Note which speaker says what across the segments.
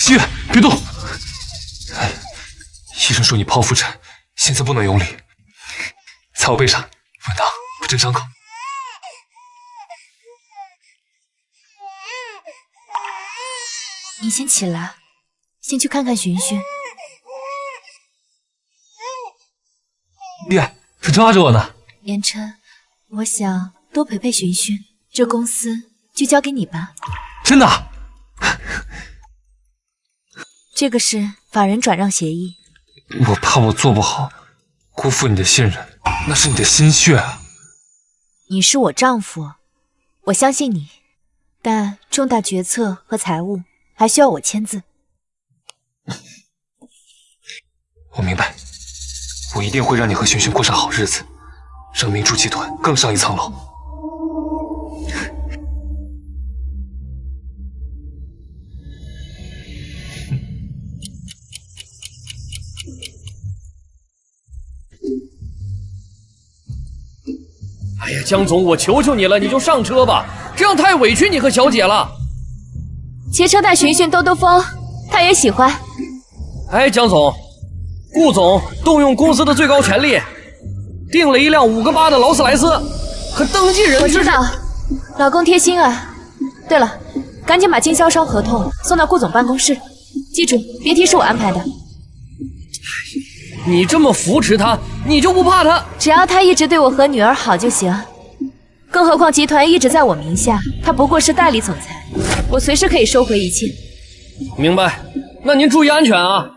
Speaker 1: 心月，别动！医生说你剖腹产，现在不能用力。在我背上，稳当，不震伤口。
Speaker 2: 你先起来，先去看看寻寻。
Speaker 1: 爹，他抓着我呢。
Speaker 2: 言琛，我想多陪陪寻寻，这公司就交给你吧。
Speaker 1: 真的？
Speaker 2: 这个是法人转让协议。
Speaker 1: 我怕我做不好，辜负你的信任，那是你的心血啊。
Speaker 2: 你是我丈夫，我相信你，但重大决策和财务还需要我签字。
Speaker 1: 我明白，我一定会让你和寻寻过上好日子，让明珠集团更上一层楼。
Speaker 3: 哎呀，江总，我求求你了，你就上车吧，这样太委屈你和小姐了。
Speaker 2: 骑车带寻寻兜兜风，他也喜欢。
Speaker 3: 哎，江总，顾总动用公司的最高权力，订了一辆5个8的劳斯莱斯，可登记人
Speaker 2: 我知道，老公贴心啊。对了，赶紧把经销商合同送到顾总办公室，记住，别提是我安排的。
Speaker 3: 你这么扶持他，你就不怕他？
Speaker 2: 只要他一直对我和女儿好就行。更何况集团一直在我名下，他不过是代理总裁，我随时可以收回一切。
Speaker 3: 明白，那您注意安全啊。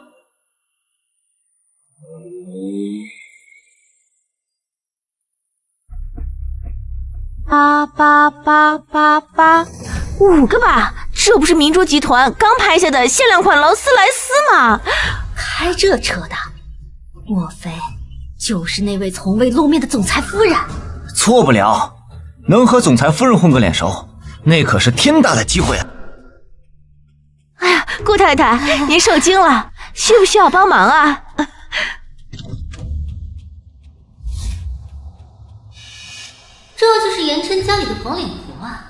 Speaker 4: 8，5个8，这不是明珠集团刚拍下的限量款劳斯莱斯吗？开这车的，莫非就是那位从未露面的总裁夫人？
Speaker 5: 错不了，能和总裁夫人混个脸熟，那可是天大的机会啊！
Speaker 4: 哎呀，顾太太，您受惊了，需不需要帮忙啊？
Speaker 6: 这就是言琛家里的黄脸婆啊！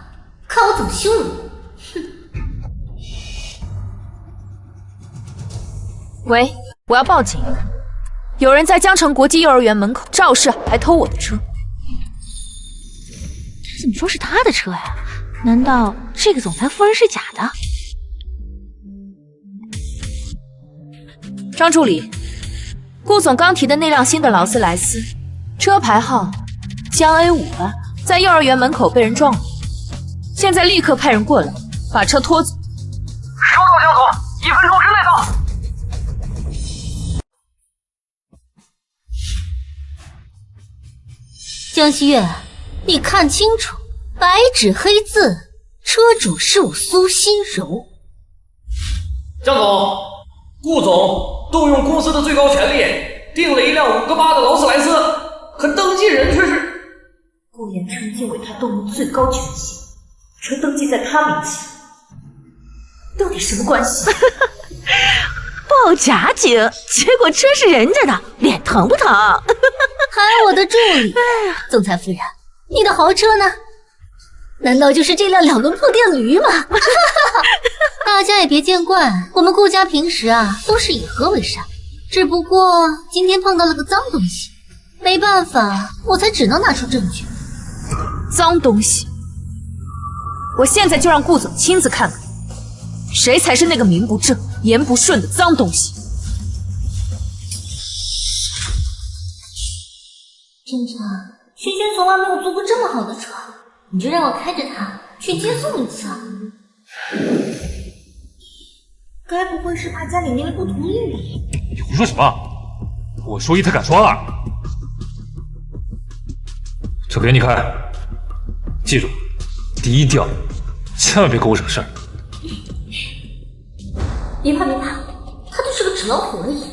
Speaker 6: 看我怎么羞辱你！哼！
Speaker 2: 喂，我要报警，有人在江城国际幼儿园门口肇事，还偷我的车。
Speaker 4: 这怎么说是他的车呀？难道这个总裁夫人是假的？
Speaker 2: 张助理，顾总刚提的那辆新的劳斯莱斯，车牌号江 A58，在幼儿园门口被人撞了，现在立刻派人过来，把车拖走。
Speaker 3: 收到，江总，1分钟之内到。
Speaker 6: 江希月，你看清楚，白纸黑字，车主是我苏心柔。
Speaker 3: 江总，顾总动用公司的最高权力，订了一辆5个8的劳斯莱斯，可登记人却是
Speaker 2: 顾言琛竟为他动用最高权限，车登记在他名下，到底什么关系？
Speaker 4: 报假警，结果车是人家的，脸疼不疼？
Speaker 6: 还我的助理，总裁夫人，你的豪车呢？难道就是这辆2轮破电驴吗？大家也别见怪，我们顾家平时啊都是以和为善，只不过今天碰到了个脏东西，没办法，我才只能拿出证据。
Speaker 2: 脏东西，我现在就让顾总亲自看看，谁才是那个名不正言不顺的脏东西。
Speaker 6: 真真，萱萱从来没有坐过这么好的车，你就让我开着它去接送一次啊！该不会是怕家里年龄不同意你？
Speaker 1: 你胡说什么？我说1他敢说2，就给你开。记住，低调，千万别给我惹事儿。
Speaker 6: 别怕别怕，他就是个纸老虎而已。
Speaker 3: 媳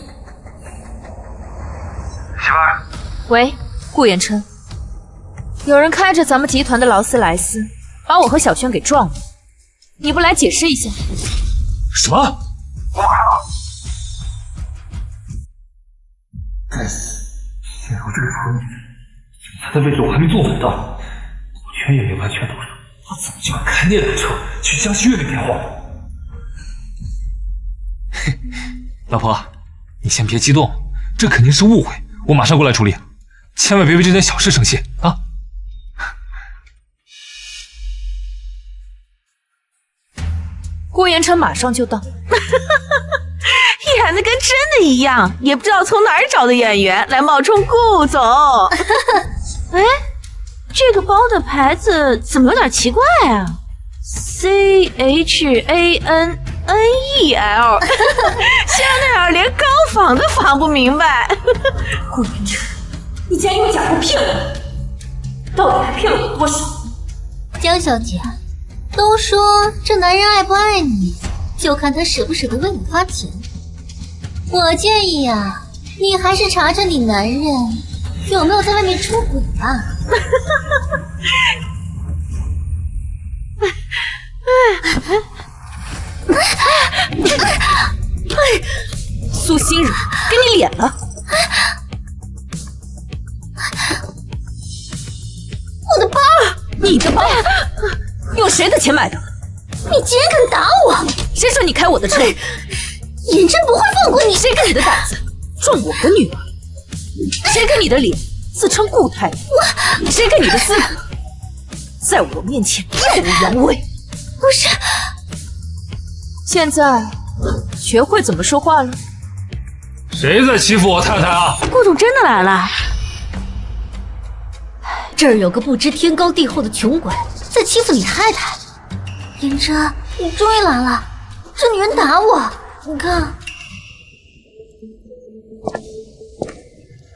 Speaker 3: 妇儿，
Speaker 2: 喂，顾言琛，有人开着咱们集团的劳斯莱斯，把我和小轩给撞了，你不来解释一下？
Speaker 1: 什么？
Speaker 3: 我看了。
Speaker 1: 该死！现在我这个蠢女人，他的位置我还没坐稳当，顾全也没完全懂上，我怎么就敢开那辆车去江希月给电话？老婆，你先别激动，这肯定是误会，我马上过来处理，千万别为这件小事生气啊！
Speaker 2: 顾言琛马上就到。
Speaker 4: 演的跟真的一样，也不知道从哪儿找的演员来冒充顾总。哎，这个包的牌子怎么有点奇怪啊 ？CHANNEL， 香奈儿连高仿都仿不明白。
Speaker 2: 顾言琛，你竟然用假货骗我，到底还骗了我多少？
Speaker 6: 江小姐，都说这男人爱不爱你，就看他舍不舍得为你花钱。我建议啊，你还是查查你男人有没有在外面出轨吧。
Speaker 2: 苏欣然，给你脸了！
Speaker 6: 我的包，
Speaker 2: 你的包，用谁的钱买的？
Speaker 6: 你竟然敢打我！
Speaker 2: 谁说你开我的车？
Speaker 6: 言琛不会放过你！
Speaker 2: 谁跟你的胆子撞我的女儿？谁跟你的脸自称顾太太？谁给你的资格在我面前耀武扬威？
Speaker 6: 不是，
Speaker 2: 现在学会怎么说话了？
Speaker 1: 谁在欺负我太太啊？
Speaker 4: 顾总真的来了。
Speaker 6: 这儿有个不知天高地厚的穷鬼在欺负你太太。言琛，你终于来了！这女人打我，你看。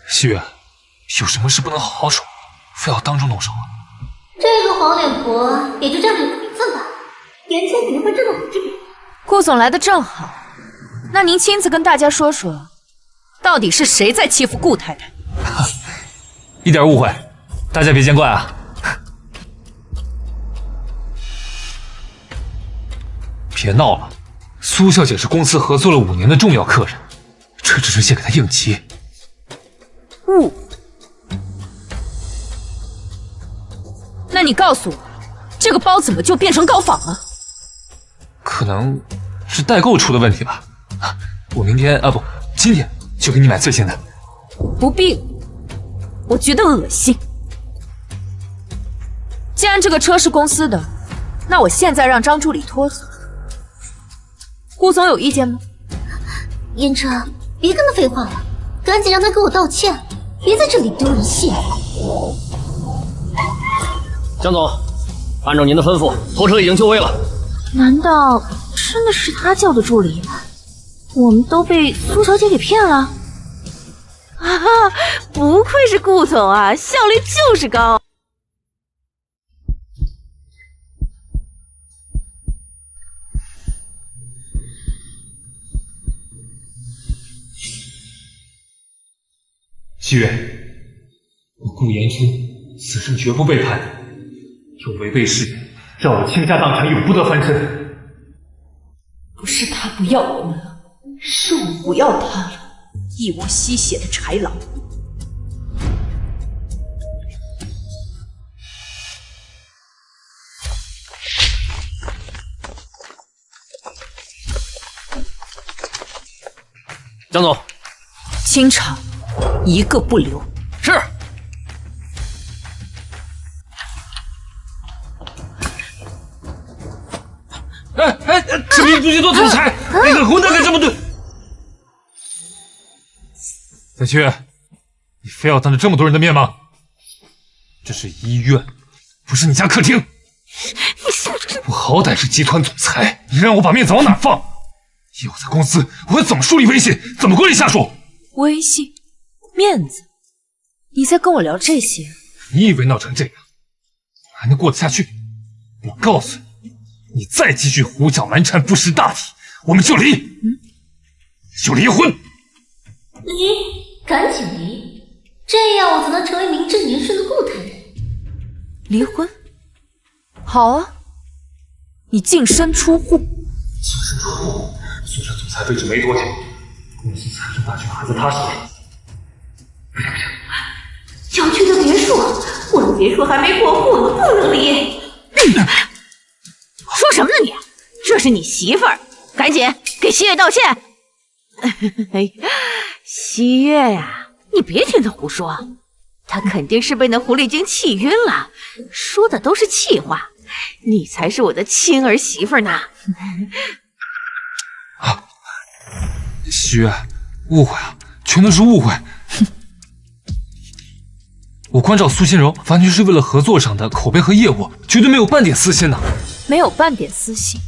Speaker 1: 西月，有什么事不能好好说，非要当众动手啊？
Speaker 6: 这个黄脸婆也就这样有个名分吧。言琛肯定会站到我这边。
Speaker 2: 顾总来的正好，那您亲自跟大家说说，到底是谁在欺负顾太太？
Speaker 1: 一点误会，大家别见怪啊。别闹了，苏小姐是公司合作了5年的重要客人，这只是先给她应急。
Speaker 2: 那你告诉我，这个包怎么就变成高仿了？
Speaker 1: 可能是代购出的问题吧。我明天啊不，今天就给你买最新的。
Speaker 2: 不必了，我觉得恶心。既然这个车是公司的，那我现在让张助理拖走。顾总有意见吗？
Speaker 6: 言琛，别跟他废话了，赶紧让他给我道歉，别在这里丢人现眼。
Speaker 3: 江总，按照您的吩咐，拖车已经就位了。
Speaker 4: 难道真的是他叫的助理？我们都被苏小姐给骗了？啊，不愧是顾总啊，效率就是高。
Speaker 1: 西月，我顾言琛此生绝不背叛你，有违背誓言，让我倾家荡产，永不得翻身。
Speaker 2: 不是他不要我们了，是我不要他了，一窝吸血的豺狼。
Speaker 3: 江总，
Speaker 2: 清场，一个不留。
Speaker 3: 是。
Speaker 1: 这名不许做总裁，那个混蛋敢这么对！小七，你非要当着这么多人的面吗？这是医院，不是你家客厅。我好歹是集团总裁，你让我把面子往哪放？以后在公司，我会怎么树立威信，怎么管理下属？
Speaker 2: 威信、面子，你在跟我聊这些？
Speaker 1: 你以为闹成这样，我还能过得下去？我告诉你。你再继续胡搅蛮缠、不识大体，我们就离，就离婚。
Speaker 6: 离，赶紧离，这样我才能成为名正言顺的顾太太。
Speaker 2: 离婚？好啊，你净身出户。
Speaker 1: 净身出户？苏城总裁被指没多久，公司财政大权还在他手里。不行不行，
Speaker 4: 小区的别墅，我的别墅还没过户呢，不能离。说什么呢你？这是你媳妇儿，赶紧给西月道歉。哎，西月呀，你别听他胡说，他肯定是被那狐狸精气晕了，说的都是气话。你才是我的亲儿媳妇呢！
Speaker 1: 啊，西月，误会啊，全都是误会。我关照苏心柔，完全是为了合作上的口碑和业务，绝对没有半点私心呢。
Speaker 2: 没有半点私心。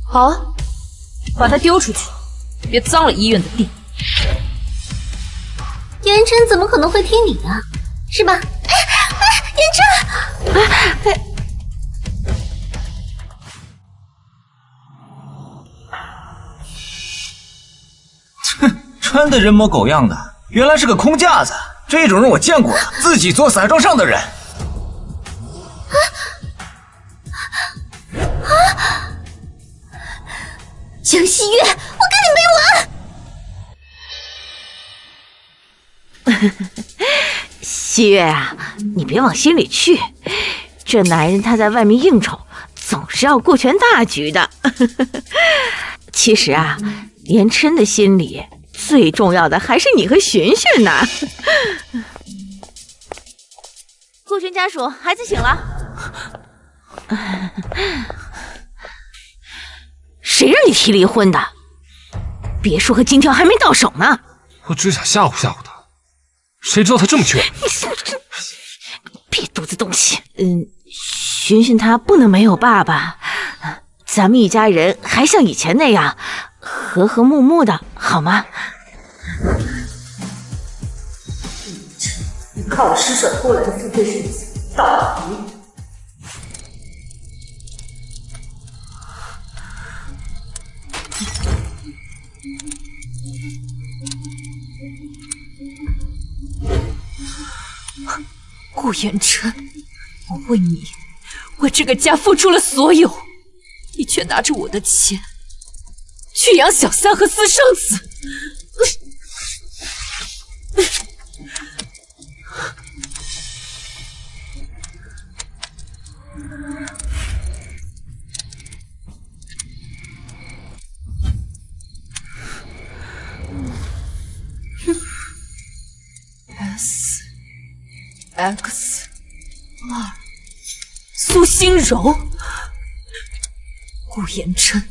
Speaker 2: 好啊，把他丢出去，别脏了医院的地。
Speaker 6: 言琛怎么可能会听你的，是吧？言琛，
Speaker 5: 穿的人模狗样的，原来是个空架子。这种人我见过了，自己做伞装上的人。
Speaker 6: 江西月，我跟你没完！
Speaker 4: 西月啊，你别往心里去，这男人他在外面应酬，总是要顾全大局的。其实啊，言琛的心里最重要的还是你和寻寻呢。顾寻家属，孩子醒了。谁让你提离婚的？别说和金条还没到手呢。
Speaker 1: 我只想吓唬吓唬他，谁知道他这么缺？
Speaker 4: 别犊子东西！寻寻他不能没有爸爸，咱们一家人还像以前那样和和睦睦的，好吗？
Speaker 2: 你看我施舍拖来的富贵日子到底。顾言琛，我为你，为这个家付出了所有，你却拿着我的钱去养小三和私生子。SX2，苏心柔，顾言琛，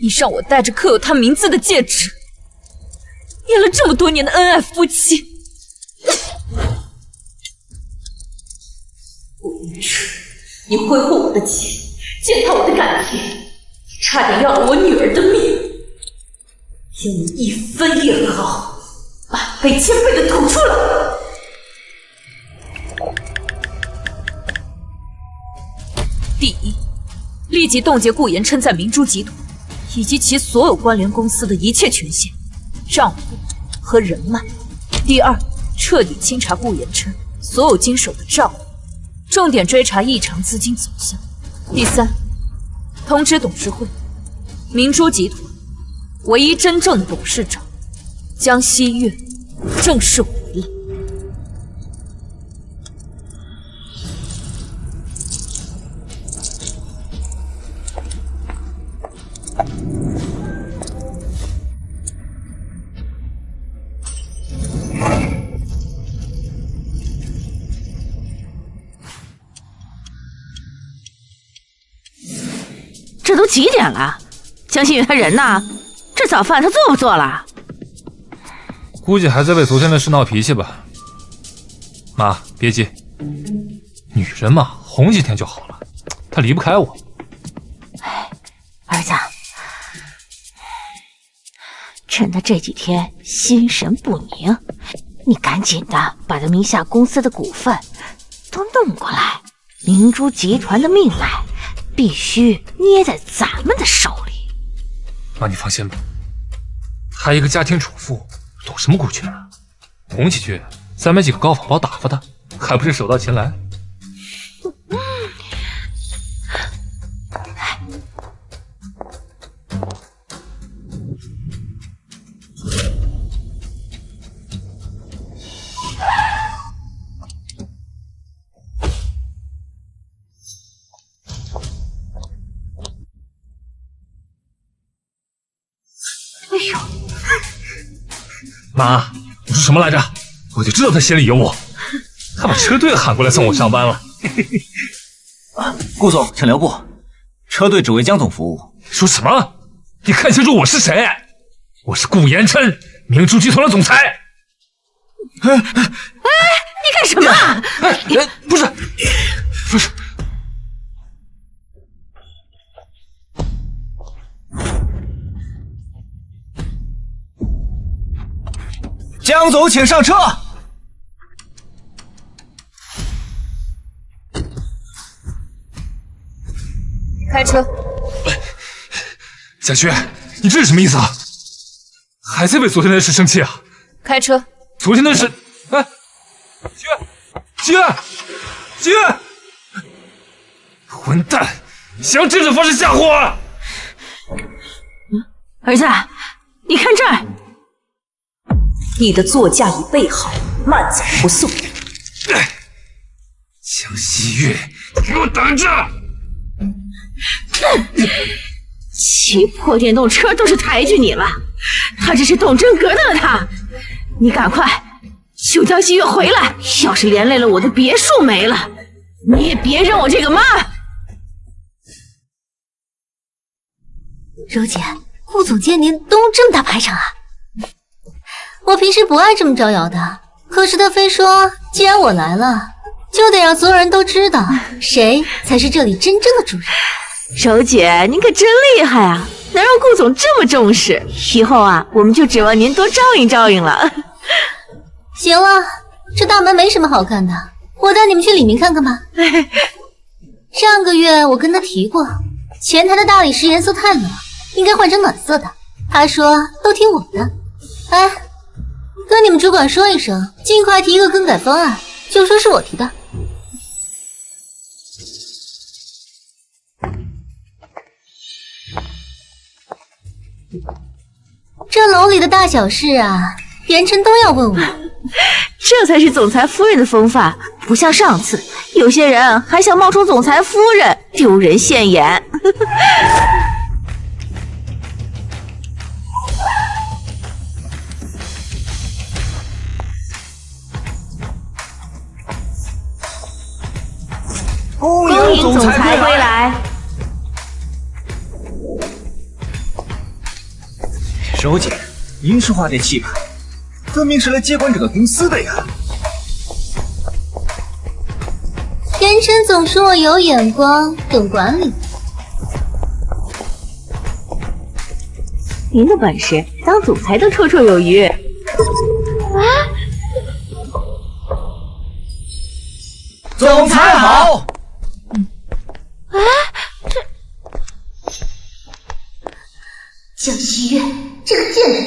Speaker 2: 你让我戴着刻有他名字的戒指，演了这么多年的恩爱夫妻。顾言琛，你挥霍我的钱，践踏我的感情，你差点要了我女儿的命，要你一分一毫，百倍千倍的吐出来。第一，立即冻结顾言琛在明珠集团以及其所有关联公司的一切权限、账户和人脉。第二，彻底清查顾言琛所有经手的账户，重点追查异常资金走向。第三，通知董事会，明珠集团唯一真正的董事长江西月正式回来。
Speaker 4: 这都几点了？江心月他人呢？这早饭他做不做了？
Speaker 1: 估计还在为昨天的事闹脾气吧。妈，别急，女人嘛，哄几天就好了。她离不开我。
Speaker 4: 儿子，趁他这几天心神不宁，你赶紧的把他名下公司的股份都弄过来。明珠集团的命脉必须捏在咱们的手里。
Speaker 1: 妈，你放心吧，她一个家庭主妇，懂什么股权啊？哄几句，再买几个高仿包打发她，还不是手到擒来？
Speaker 4: 哎呦，
Speaker 1: 妈，我说什么来着？我就知道他心里有我，他把车队喊过来送我上班了。
Speaker 5: 顾总，请留步，车队只为江总服务。
Speaker 1: 说什么？你看清楚我是谁？我是顾延琛，明珠集团的总裁。
Speaker 4: 你干什么？
Speaker 1: 不是。
Speaker 5: 江总，请上车。
Speaker 2: 开车。
Speaker 1: 小薛，你这是什么意思啊？还在为昨天的事生气啊？
Speaker 2: 开车。
Speaker 1: 昨天的事，薛，混蛋，想用这种方式吓唬我？
Speaker 4: 儿子，你看这儿。
Speaker 2: 你的座驾已备好，慢走不送。
Speaker 1: 江西月，给我等着！
Speaker 4: 骑破电动车都是抬举你了，他这是动真格的了他。你赶快救江西月回来，要是连累了我的别墅没了，你也别认我这个妈。
Speaker 6: 柔姐，顾总接您动用这么大排场啊！我平时不爱这么招摇的，可是他非说，既然我来了，就得让所有人都知道谁才是这里真正的主人。
Speaker 4: 柔姐，您可真厉害啊，能让顾总这么重视，以后啊，我们就指望您多照应照应了。
Speaker 6: 行了，这大门没什么好看的，我带你们去里面看看吧。上个月我跟他提过，前台的大理石颜色太冷，应该换成暖色的。他说都听我的。哎，跟你们主管说一声，尽快提一个更改方案，就说是我提的。这楼里的大小事啊，延琛都要问我。
Speaker 4: 这才是总裁夫人的风范，不像上次有些人还想冒充总裁夫人，丢人现眼。
Speaker 5: 恭
Speaker 4: 迎总裁归来。
Speaker 5: 柔姐，您说话这气派，分明是来接管这个公司的呀。
Speaker 6: 延琛总说我有眼光，懂管理。
Speaker 4: 您的本事当总裁都绰绰有余。
Speaker 5: 总裁好。
Speaker 6: 江西月这个贱人，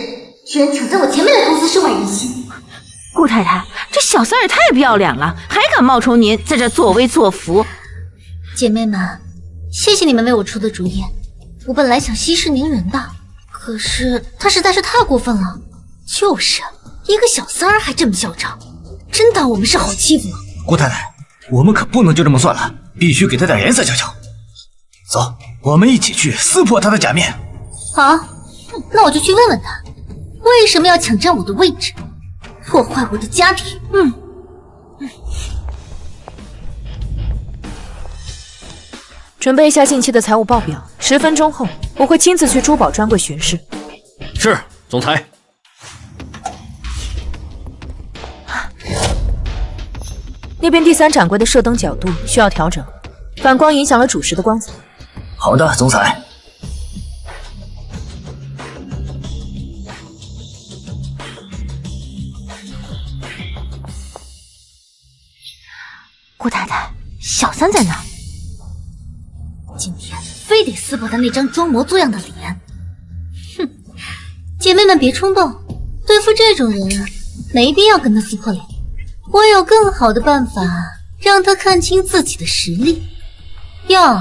Speaker 6: 居然抢在我前面的公司收买人心。
Speaker 4: 顾太太，这小三也太不要脸了，还敢冒充您在这作威作福。
Speaker 6: 姐妹们，谢谢你们为我出的主意。我本来想息事宁人的，可是他实在是太过分了。就是一个小三儿还这么嚣张，真当我们是好欺负吗？
Speaker 5: 顾太太，我们可不能就这么算了，必须给他点颜色瞧瞧。走，我们一起去撕破他的假面。
Speaker 6: 好，那我就去问问他，为什么要抢占我的位置，破坏我的家庭。
Speaker 2: 准备一下近期的财务报表，10分钟后我会亲自去珠宝专柜巡视。
Speaker 3: 是，总裁。
Speaker 2: 那边第3展柜的射灯角度需要调整，反光影响了主石的光泽。
Speaker 5: 好的，总裁。
Speaker 6: 顾太太，小三在哪？今天非得撕破他那张装模作样的脸。哼，姐妹们别冲动，对付这种人，没必要跟他撕破脸。我有更好的办法，让他看清自己的实力。哟，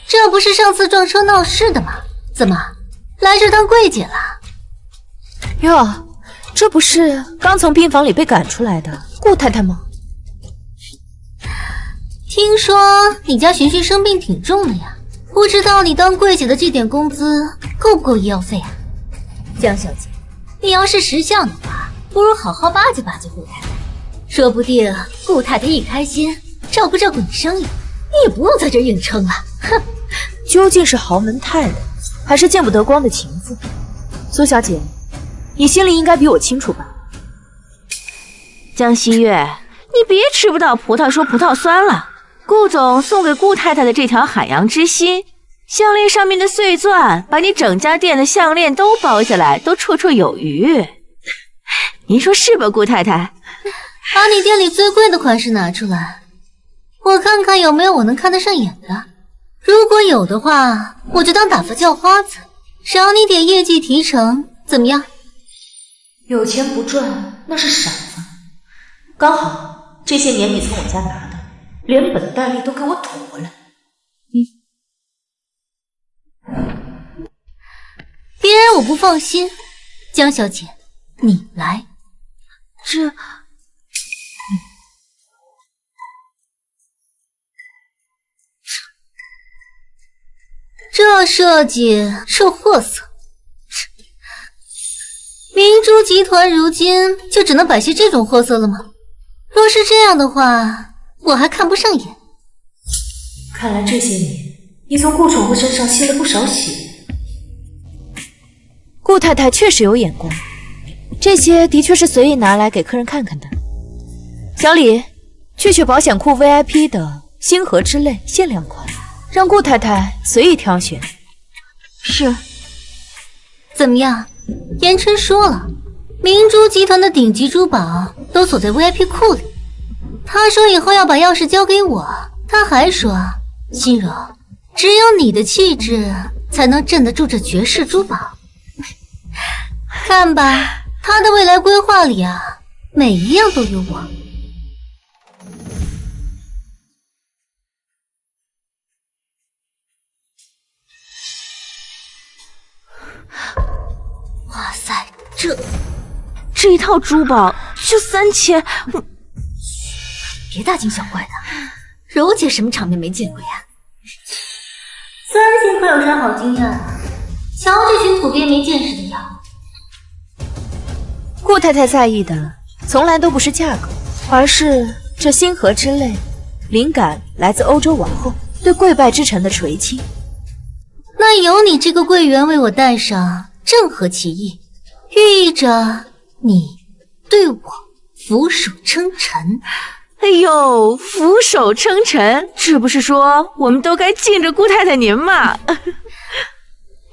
Speaker 6: 这不是上次撞车闹事的吗？怎么来这当柜姐了？
Speaker 2: 哟，这不是刚从病房里被赶出来的顾太太吗？
Speaker 6: 听说你家璇璇生病挺重的呀，不知道你当柜姐的这点工资够不够医药费啊？江小姐，你要是识相的话，不如好好巴结巴结顾太太，说不定顾太太一开心，照顾照顾你生意，你也不用在这硬撑了。哼，
Speaker 2: 究竟是豪门太太，还是见不得光的情妇？苏小姐，你心里应该比我清楚吧？
Speaker 4: 江西月，你别吃不到葡萄说葡萄酸了。顾总送给顾太太的这条海洋之心项链上面的碎钻，把你整家店的项链都包下来，都绰绰有余。您说是吧，顾太太？
Speaker 6: 把你店里最贵的款式拿出来，我看看有没有我能看得上眼的。如果有的话，我就当打发叫花子，少你点业绩提成，怎么样？
Speaker 2: 有钱不赚那是傻子。刚好这些年你从我家拿的，连本带利都给我吐回来。
Speaker 6: 别人我不放心，江小姐，你来。这设计，这货色，明珠集团如今就只能摆些这种货色了吗？若是这样的话，我还看不上眼。
Speaker 2: 看来这些年你从顾宠物身上吸了不少血。顾太太确实有眼光，这些的确是随意拿来给客人看看的。小李，去保险库 VIP 的星河之泪限量款，让顾太太随意挑选。
Speaker 4: 是。
Speaker 6: 怎么样？言琛说了，明珠集团的顶级珠宝都锁在 VIP 库里。他说以后要把钥匙交给我。他还说，心柔，只有你的气质才能镇得住这绝世珠宝。看吧，他的未来规划里啊，每一样都有我。哇塞，
Speaker 4: 这一套珠宝就3000，
Speaker 6: 别大惊小怪的，柔姐什么场面没见过呀？3000块有啥好惊讶的？瞧这群土鳖没见识的样子。
Speaker 2: 顾太太在意的从来都不是价格，而是这星河之泪，灵感来自欧洲王后对跪拜之臣的垂青。
Speaker 6: 那有你这个柜员为我戴上，正合其意，寓意着你对我俯首称臣。
Speaker 4: 哎呦，俯首称臣，这不是说我们都该敬着顾太太您吗？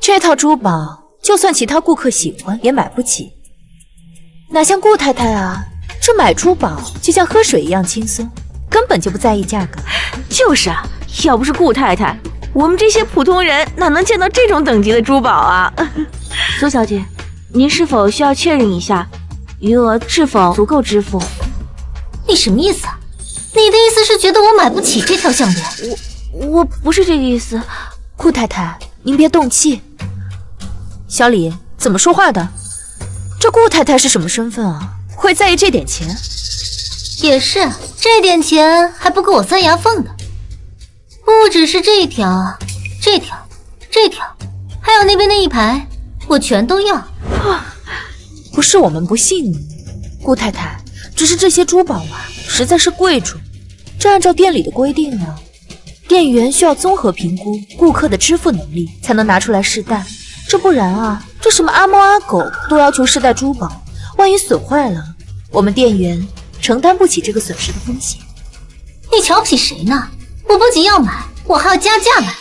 Speaker 2: 这套珠宝就算其他顾客喜欢也买不起，哪像顾太太啊，这买珠宝就像喝水一样轻松，根本就不在意价格。
Speaker 4: 就是啊，要不是顾太太，我们这些普通人哪能见到这种等级的珠宝啊？苏小姐，您是否需要确认一下余额是否足够支付？
Speaker 6: 你什么意思啊？你的意思是觉得我买不起这条项链？
Speaker 4: 我不是这个意思。
Speaker 2: 顾太太，您别动气。小李，怎么说话的？这顾太太是什么身份啊？会在意这点钱？
Speaker 6: 也是，这点钱还不够我塞牙缝的。不只是这条，这条，还有那边那一排，我全都要。
Speaker 2: 不是我们不信你，顾太太，只是这些珠宝啊，实在是贵重。这按照店里的规定呢，店员需要综合评估顾客的支付能力，才能拿出来试戴。这不然啊，这什么阿猫阿狗都要求试戴珠宝，万一损坏了，我们店员承担不起这个损失的风险。
Speaker 6: 你瞧不起谁呢？我不仅要买，我还要加价买。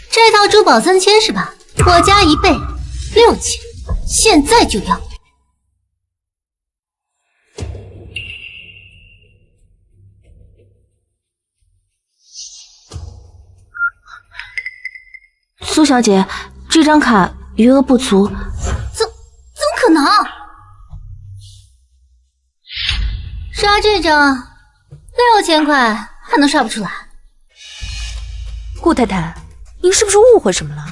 Speaker 6: 这套珠宝3000是吧？我加1倍，6000，现在就要。
Speaker 4: 苏小姐，这张卡余额不足。
Speaker 6: 怎么可能？刷这张6000块还能刷不出来？
Speaker 2: 顾太太，您是不是误会什么了？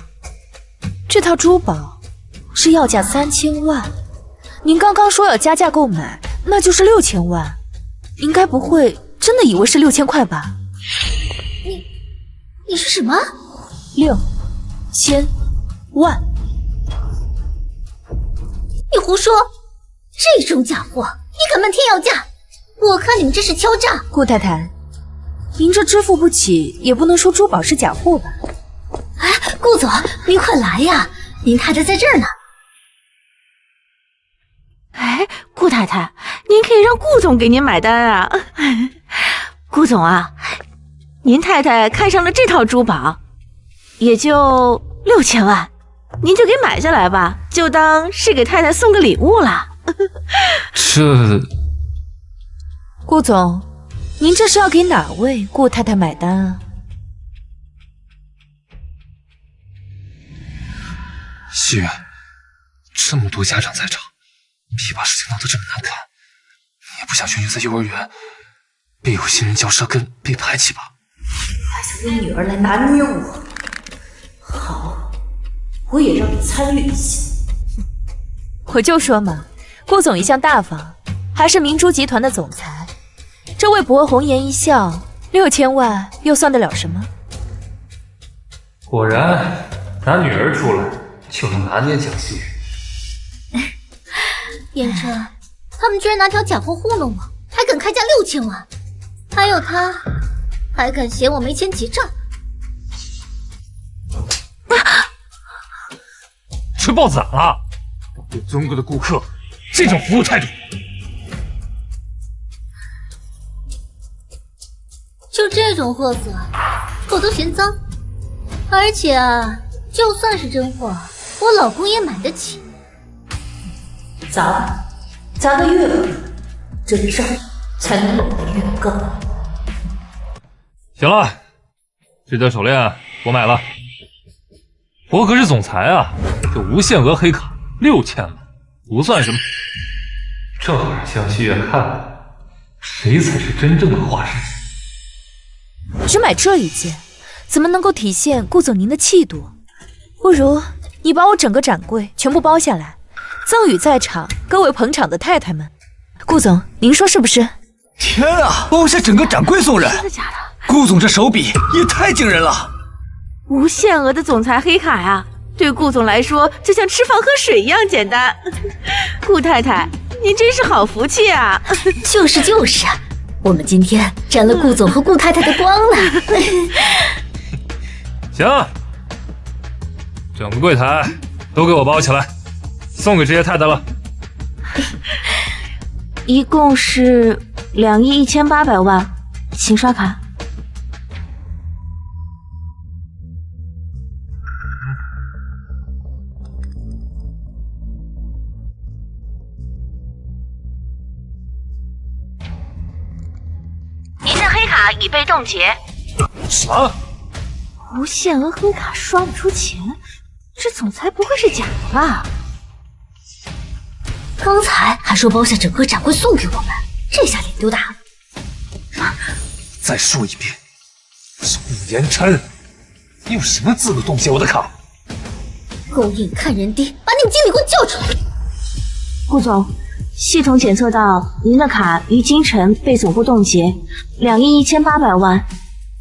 Speaker 2: 这套珠宝是要价3000万，您刚刚说要加价购买，那就是6000万。您该不会真的以为是6000块吧？
Speaker 6: 你说什么？
Speaker 2: 6000万，
Speaker 6: 你胡说！这种假货，你敢漫天要价？我看你们这是敲诈！
Speaker 2: 顾太太，您这支付不起，也不能说珠宝是假货吧？
Speaker 6: 哎，顾总，您快来呀！您太太在这儿呢。
Speaker 4: 哎，顾太太，您可以让顾总给您买单啊。顾总啊，您太太看上了这套珠宝，也就6000万，您就给买下来吧，就当是给太太送个礼物了。
Speaker 1: 这，
Speaker 2: 顾总，您这是要给哪位顾太太买单啊？
Speaker 1: 西月，这么多家长在场，别把事情闹得这么难看。你也不想轩轩在幼儿园被有心人嚼舌根，被排挤吧？
Speaker 2: 还想用女儿来拿捏我？好，我也让你参与一下。我就说嘛，顾总一向大方，还是明珠集团的总裁，这为博红颜一笑，6000万又算得了什么？
Speaker 1: 果然，拿女儿出来就能拿捏蒋希雨。
Speaker 6: 言琛，他们居然拿条假货糊弄我，还敢开价6000万，还有他，还敢嫌我没钱结账。
Speaker 1: 吃豹子胆了！对尊贵的顾客这种服务态度，
Speaker 6: 就这种货色，我都嫌脏。而且啊，就算是真货，我老公也买得起。
Speaker 2: 砸吧，砸得越狠，这账才能落得越高。
Speaker 1: 行了，这条手链我买了。博可是总裁啊，这无限额黑卡6000万不算什么，正好让江西月看看谁才是真正的画师。
Speaker 2: 只买这一件，怎么能够体现顾总您的气度？不如你把我整个展柜全部包下来，赠与在场各位捧场的太太们。顾总，您说是不是？
Speaker 5: 天啊，包下整个展柜送人！
Speaker 4: 真的假的？
Speaker 5: 顾总这手笔也太惊人了！
Speaker 4: 无限额的总裁黑卡呀，对顾总来说就像吃饭喝水一样简单。顾太太，您真是好福气啊！
Speaker 6: 就是，我们今天沾了顾总和顾太太的光了。
Speaker 1: 行，整个柜台都给我包起来，送给这些太太了。
Speaker 4: 一共是2亿1800万，请刷卡。您的黑卡已被冻结。
Speaker 1: 什么？
Speaker 4: 无限额黑卡刷不出钱，这总裁不会是假的吧？
Speaker 6: 刚才还说包下整个展柜送给我们，这下脸丢大了。
Speaker 1: 再说一遍，我是顾言琛，你有什么资格冻结我的卡？
Speaker 6: 狗眼看人低，把你们经理给我叫出来！
Speaker 4: 顾总，系统检测到您的卡于今晨被总部冻结，2亿1800万，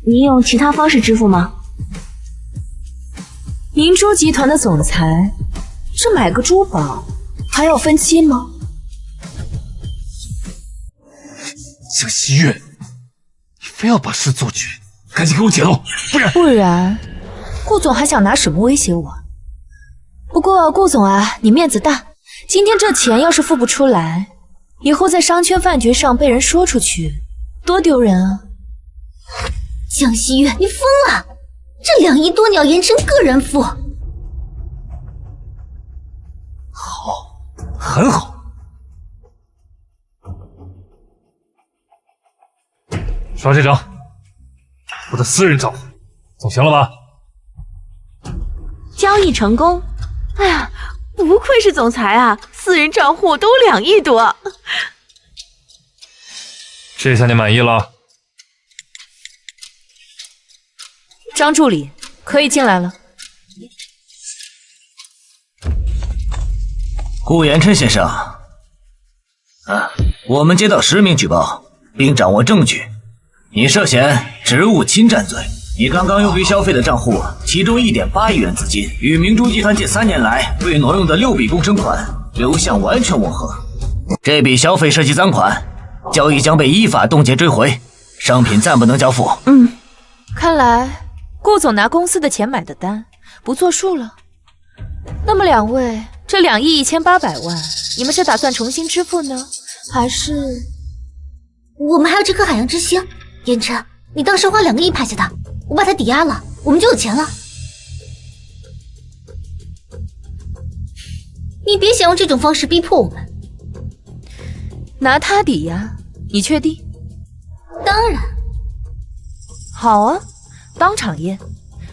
Speaker 4: 您用其他方式支付吗？
Speaker 2: 明珠集团的总裁，这买个珠宝还要分期吗？
Speaker 1: 江西月，你非要把事做绝，赶紧给我解露，
Speaker 2: 不然，顾总还想拿什么威胁我？不过顾总啊，你面子大，今天这钱要是付不出来，以后在商圈饭局上被人说出去，多丢人啊！
Speaker 6: 江西月，你疯了！这2亿多你要言琛个人付？
Speaker 1: 好，很好。刷这张，我的私人账户，总行了吧？
Speaker 4: 交易成功。哎呀，不愧是总裁啊，私人账户都2亿多。
Speaker 1: 这下你满意了？
Speaker 2: 张助理，可以进来了。
Speaker 5: 顾言琛先生，我们接到10名举报，并掌握证据，你涉嫌职务侵占罪。你刚刚用于消费的账户，其中1.8亿元资金与明珠集团近3年来未挪用的6笔工程款，流向完全吻合。这笔消费涉及赃款，交易将被依法冻结追回，商品暂不能交付。
Speaker 2: 看来顾总拿公司的钱买的单，不作数了。那么两位，这2亿1800万，你们是打算重新支付呢，还是？
Speaker 6: 我们还有这颗海洋之星，言琛，你当时花2个亿拍下的，我把它抵押了，我们就有钱了。你别想用这种方式逼迫我们。
Speaker 2: 拿它抵押，你确定？
Speaker 6: 当然。
Speaker 2: 好啊，当场验。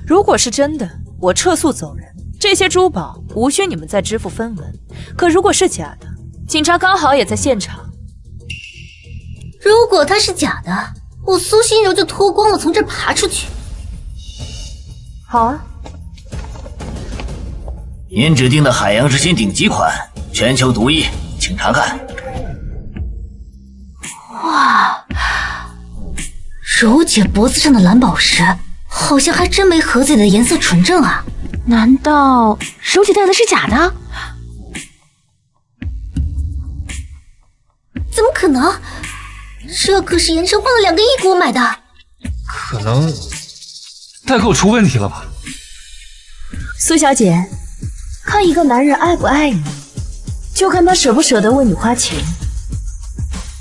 Speaker 2: 如果是真的，我撤诉走人。这些珠宝无需你们再支付分文。可如果是假的，警察刚好也在现场。
Speaker 6: 如果它是假的，我苏心柔就脱光了从这爬出去。
Speaker 2: 好啊。
Speaker 5: 您指定的海洋之心顶级款，全球独一，请查看。
Speaker 6: 哇，柔姐脖子上的蓝宝石，好像还真没盒子里的颜色纯正啊。
Speaker 4: 难道柔姐戴的是假的？
Speaker 6: 怎么可能？这可是言琛花了2个亿给我买的。
Speaker 1: 可能代购出问题了吧？
Speaker 2: 苏小姐，看一个男人爱不爱你，就看他舍不舍得为你花钱。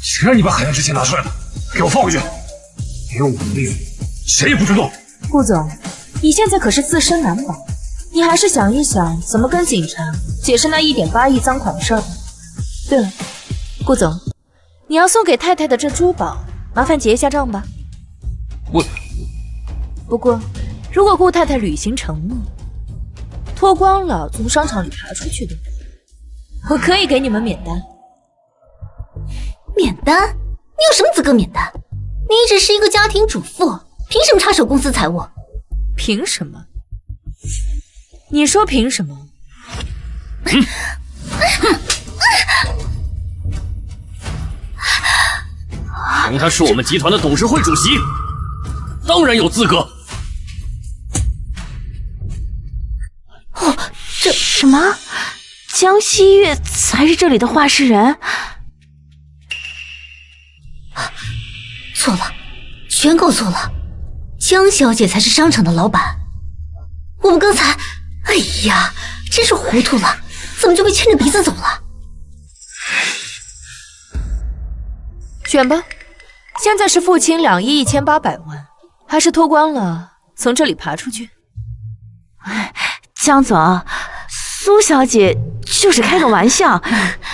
Speaker 1: 谁让你把海洋之心拿出来的？给我放回去！别用我的例子，谁也不准动。
Speaker 2: 顾总，你现在可是自身难保，你还是想一想怎么跟警察解释那1.8亿赃款的事儿吧。对了，顾总，你要送给太太的这珠宝，麻烦结一下账吧。不过，如果顾太太履行承诺，脱光了从商场里爬出去的，我可以给你们免单。
Speaker 6: 免单？你有什么资格免单？你只是一个家庭主妇，凭什么插手公司财务？
Speaker 2: 凭什么？你说凭什么？
Speaker 3: 凭他是我们集团的董事会主席，当然有资格。
Speaker 4: 哦，这什么？江西月才是这里的话事人？
Speaker 6: 错了，全搞错了。江小姐才是商场的老板。我们刚才，哎呀，真是糊涂了，怎么就被牵着鼻子走了？
Speaker 2: 选吧，现在是付清2亿1800万，还是脱光了从这里爬出去？
Speaker 4: 江总，苏小姐就是开个玩笑，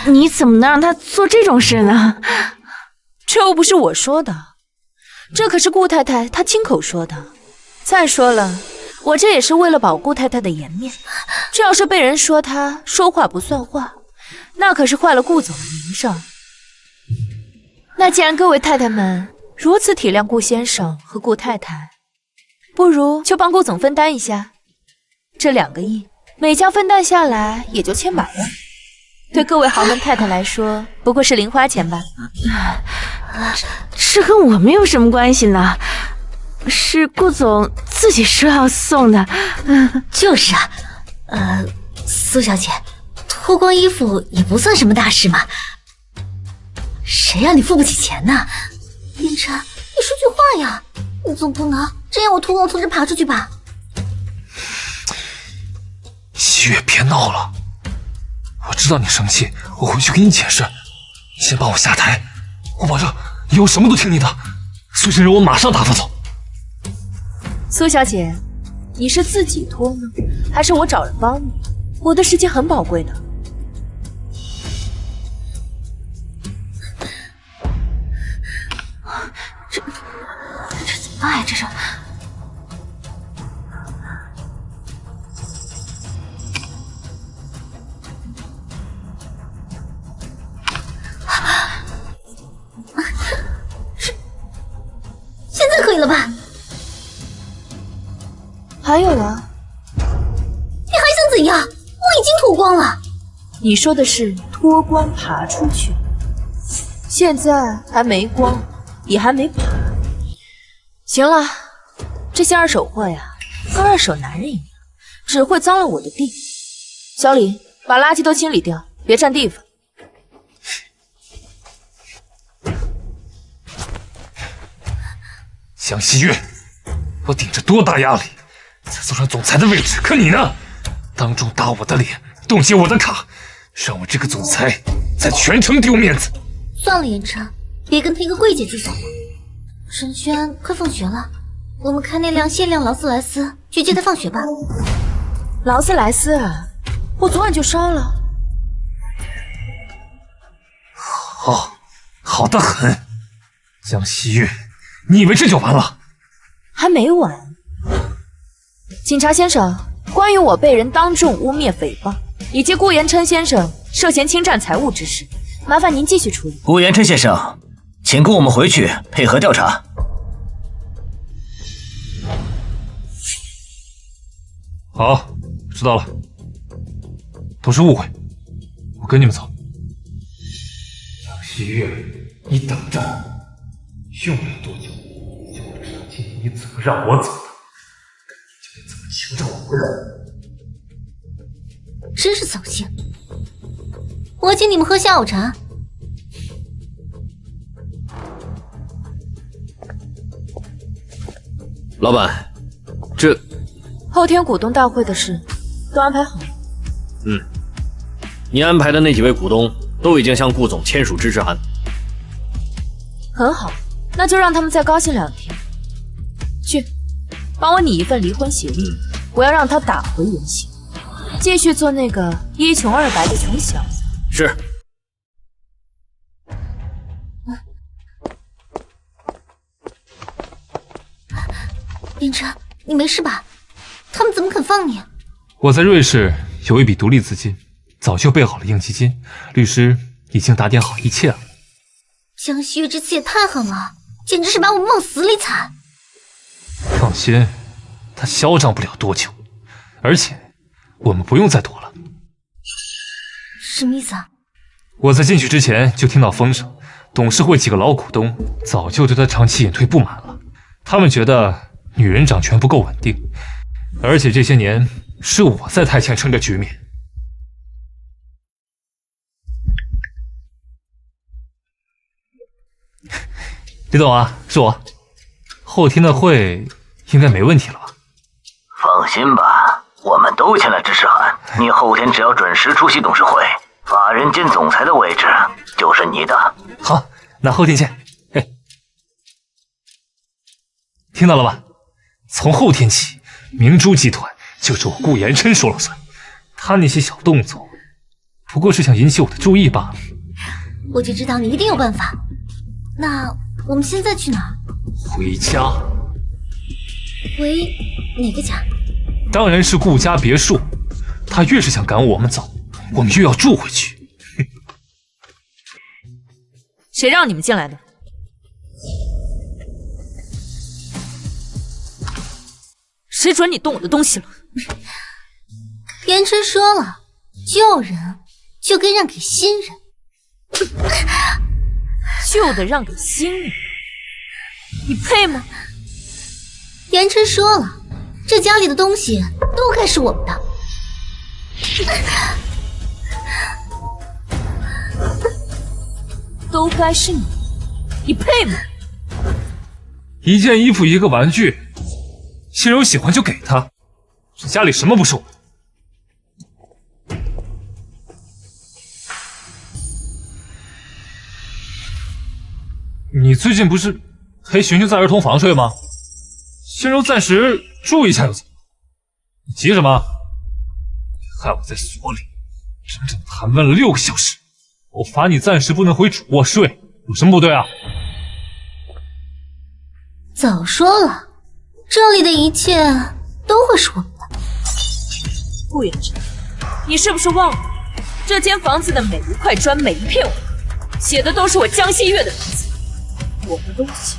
Speaker 4: 你怎么能让她做这种事呢？
Speaker 2: 这又不是我说的，这可是顾太太她亲口说的。再说了，我这也是为了保顾太太的颜面。这要是被人说她说话不算话，那可是坏了顾总的名声。那既然各位太太们如此体谅顾先生和顾太太，不如就帮顾总分担一下。这2个亿，每家分担下来也就千把万，对各位豪门太太来说，不过是零花钱吧。
Speaker 4: 这跟我们有什么关系呢？是顾总自己说要送的。
Speaker 6: 就是啊，苏小姐，脱光衣服也不算什么大事嘛。谁让你付不起钱呢？言琛，你说句话呀！你总不能真让我脱光从这爬出去吧？
Speaker 1: 西月，别闹了！我知道你生气，我回去跟你解释。你先帮我下台，我保证以后什么都听你的。苏心柔，我马上打发走。
Speaker 2: 苏小姐，你是自己脱呢，还是我找人帮你？我的时间很宝贵的。
Speaker 6: 这怎么办呀？这是。现在可以了吧？
Speaker 2: 还有啊，
Speaker 6: 你还想怎样？我已经脱光了。
Speaker 2: 你说的是脱光爬出去，现在还没光，也还没爬。行了，这些二手货呀，跟二手男人一样，只会脏了我的地。小李，把垃圾都清理掉，别占地方。
Speaker 1: 江西月，我顶着多大压力才坐上总裁的位置，可你呢？当众打我的脸，冻结我的卡，让我这个总裁在全城丢面子。
Speaker 6: 算了，言琛，别跟他一个柜姐就走了。沈轩，快放学了，我们看那辆限量劳斯莱斯，去接他放学吧。
Speaker 2: 劳斯莱斯啊，我昨晚就烧了。
Speaker 1: 好得很。江西月，你以为这就完了？
Speaker 2: 还没完。警察先生，关于我被人当众污蔑诽谤，以及顾言琛先生涉嫌侵占财物之事，麻烦您继续处理。
Speaker 5: 顾言琛先生，请跟我们回去配合调查。
Speaker 1: 好，知道了，都是误会，我跟你们走。江西月，你等着，用不了多久，就会知道今天你怎么让我走的，就得怎么求着我回来。
Speaker 6: 真是扫兴！我请你们喝下午茶。
Speaker 3: 老板，这
Speaker 2: 后天股东大会的事都安排好了。
Speaker 3: 你安排的那几位股东都已经向顾总签署支持函。
Speaker 2: 很好，那就让他们再高兴2天。去，帮我拟一份离婚协议，我要让他打回原形，继续做那个一穷二白的穷小子。
Speaker 3: 是。
Speaker 6: 言琛，你没事吧？他们怎么肯放你？
Speaker 1: 我在瑞士有一笔独立资金，早就备好了应急金，律师已经打点好一切了。
Speaker 6: 江西月这次也太狠了，简直是把我们往死里踩。
Speaker 1: 放心，他嚣张不了多久，而且我们不用再躲了。
Speaker 6: 什么意思啊？
Speaker 1: 我在进去之前就听到风声，董事会几个老股东早就对他长期隐退不满了，他们觉得女人掌权不够稳定，而且这些年是我在台前撑着局面。李总啊，是我。后天的会应该没问题了吧？
Speaker 5: 放心吧，我们都签了支持函，你后天只要准时出席董事会，法人兼总裁的位置就是你的。
Speaker 1: 好，那后天见。嘿，听到了吧？从后天起，明珠集团就是我顾言琛说了算，他那些小动作不过是想引起我的注意罢了。
Speaker 6: 我就知道你一定有办法。那我们现在去哪儿？
Speaker 1: 回家。
Speaker 6: 回哪个家？
Speaker 1: 当然是顾家别墅。他越是想赶我们走，我们越要住回去。
Speaker 2: 谁让你们进来的？谁准你动我的东西了？
Speaker 6: 言琛说了，旧人就该让给新人。
Speaker 2: 旧的让给新人，你配吗？
Speaker 6: 言琛说了，这家里的东西都该是我们的。
Speaker 2: 都该是你，你配吗？
Speaker 1: 一件衣服一个玩具，心柔喜欢就给他，这家里什么不是我的？你最近不是陪珣珣在儿童房睡吗？心柔暂时住一下又怎么了？你急什么？害我在所里整整盘问了6个小时，我罚你暂时不能回主卧睡，有什么不对啊？
Speaker 6: 早说了，这里的一切都会是我们的。
Speaker 2: 顾远琛，你是不是忘了，这间房子的每一块砖、每一片瓦，写的都是我江西月的名字。我的东西，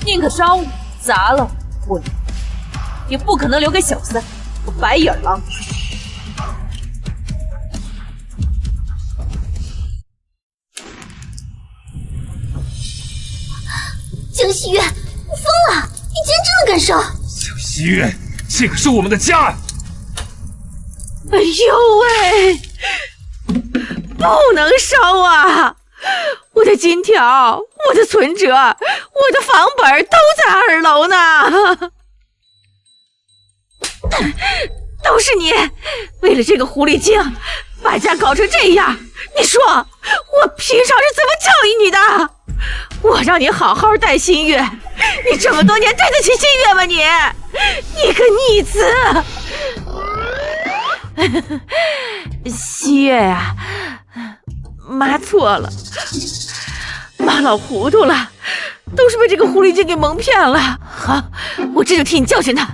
Speaker 2: 宁可招我砸了我，也不可能留给小三和白眼狼。
Speaker 6: 江西月，你疯了！你竟然这么敢烧！
Speaker 1: 江西月，这可是我们的家呀！
Speaker 4: 哎呦喂！不能烧啊！我的金条、我的存折、我的房本都在2楼呢。都是你，为了这个狐狸精，把家搞成这样。你说我平常是怎么教育你的？我让你好好带新月，你这么多年对得起新月吗你？你个逆子！新月呀，妈错了，妈老糊涂了，都是被这个狐狸精给蒙骗了。好，我这就替你教训他。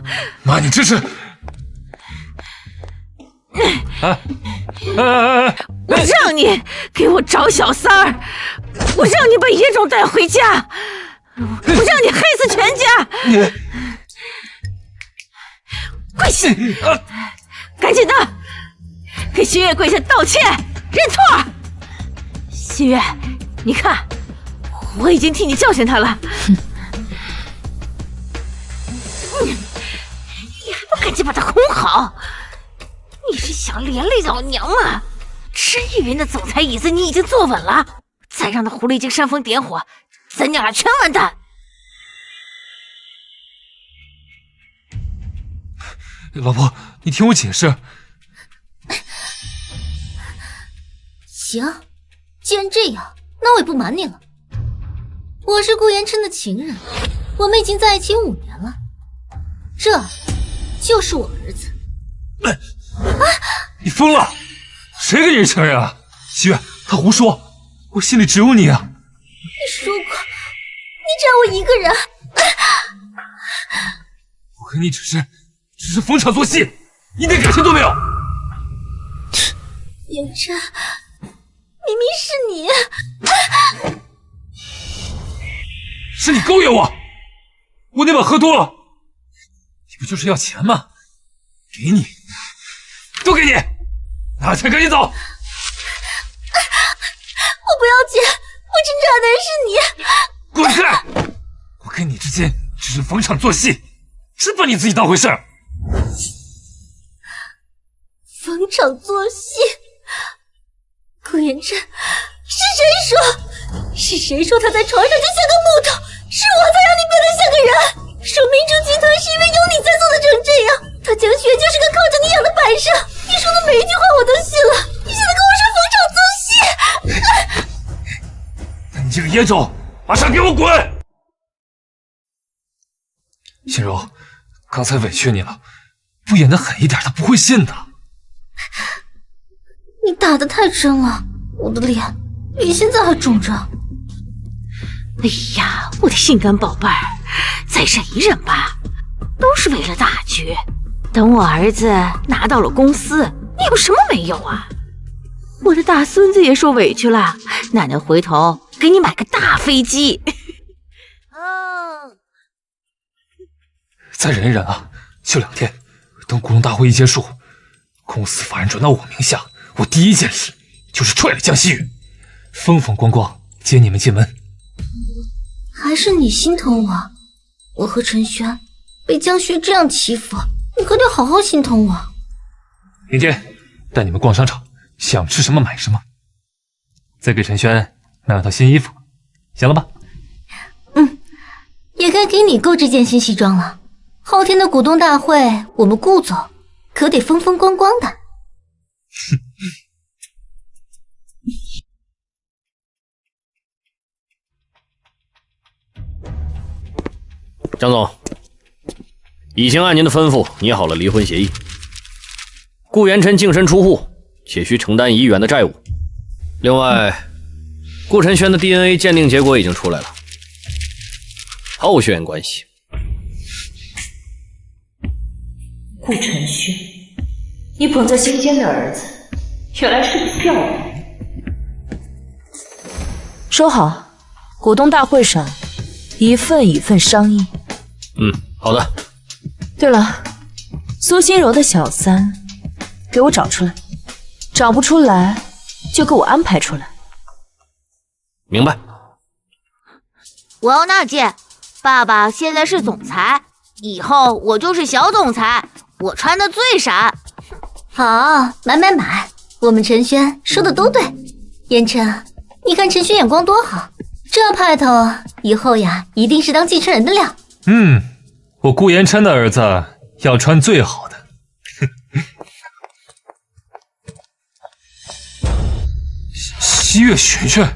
Speaker 1: 妈，你这是……
Speaker 4: 我让你给我找小三儿，我让你把野种带回家，我让你黑死全家！跪下！赶紧的，给新月跪下道歉认错。新月，你看，我已经替你教训他了。你还不赶紧把他哄好？你是想连累老娘吗？吃玉云的总裁椅子你已经坐稳了，再让那狐狸精煽风点火，咱娘俩全完蛋。
Speaker 1: 老婆，你听我解释。
Speaker 6: 行，既然这样，那我也不瞒你了。我是顾言琛的情人，我们已经在一起5年了，这就是我儿子。
Speaker 1: 你疯了？谁跟你是情人啊？西月，他胡说，我心里只有你啊！
Speaker 6: 你说过，你只要我一个人。
Speaker 1: 我跟你只是逢场作戏，一点感情都没有。
Speaker 6: 言琛，明明是你，
Speaker 1: 是你勾引我，我那晚喝多了，你不就是要钱吗？给你，都给你，拿钱赶紧走。我
Speaker 6: 不要钱，我真正爱的人是你。
Speaker 1: 滚开！我跟你之间只是逢场作戏，真把你自己当回事儿。
Speaker 6: 逢场作戏，顾言琛，是谁说他在床上就像个木头？是我才让你变得像个人。说明珠集团是因为有你才做得成这样。他江雪就是个靠着你养的摆设，你说的每一句话我都信了。你现在跟我说逢场作戏？
Speaker 1: 那你这个野种，马上给我滚！心柔，刚才委屈你了，不演得狠一点，他不会信的。
Speaker 6: 你打得太真了，我的脸比现在还肿着。
Speaker 4: 哎呀，我的性感宝贝儿，再忍一忍吧，都是为了大局。等我儿子拿到了公司，你有什么没有啊？我的大孙子也受委屈了，奶奶回头给你买个大飞机。
Speaker 1: 再忍一忍啊，就2天，等股东大会一结束，公司法人转到我名下，我第一件事就是踹了江西宇，风风光光接你们进门。
Speaker 6: 还是你心疼我，我和陈轩被江轩这样欺负，你可得好好心疼我。
Speaker 1: 明天带你们逛商场，想吃什么买什么，再给陈轩买2套新衣服，行了吧？
Speaker 6: 也该给你购这件新西装了。后天的股东大会，我们顾总可得风风光光的。
Speaker 3: 张总，已经按您的吩咐拟好了离婚协议。顾言琛净身出户，且需承担1亿元的债务。另外，顾晨轩的 DNA 鉴定结果已经出来了，毫无血缘关系。
Speaker 2: 顾晨轩，你捧在心间的儿子，原来是个吊人。说好，股东大会上一份一份商议。
Speaker 3: 好的。
Speaker 2: 对了，苏心柔的小三，给我找出来，找不出来就给我安排出来。
Speaker 3: 明白。
Speaker 4: 我要纳谏，爸爸现在是总裁，以后我就是小总裁，我穿的最闪。
Speaker 6: 好，买，我们陈轩说的都对。言琛，你看陈勋眼光多好，这派头以后呀，一定是当继承人的料。
Speaker 1: 我顾言琛的儿子要穿最好的。西月璇璇，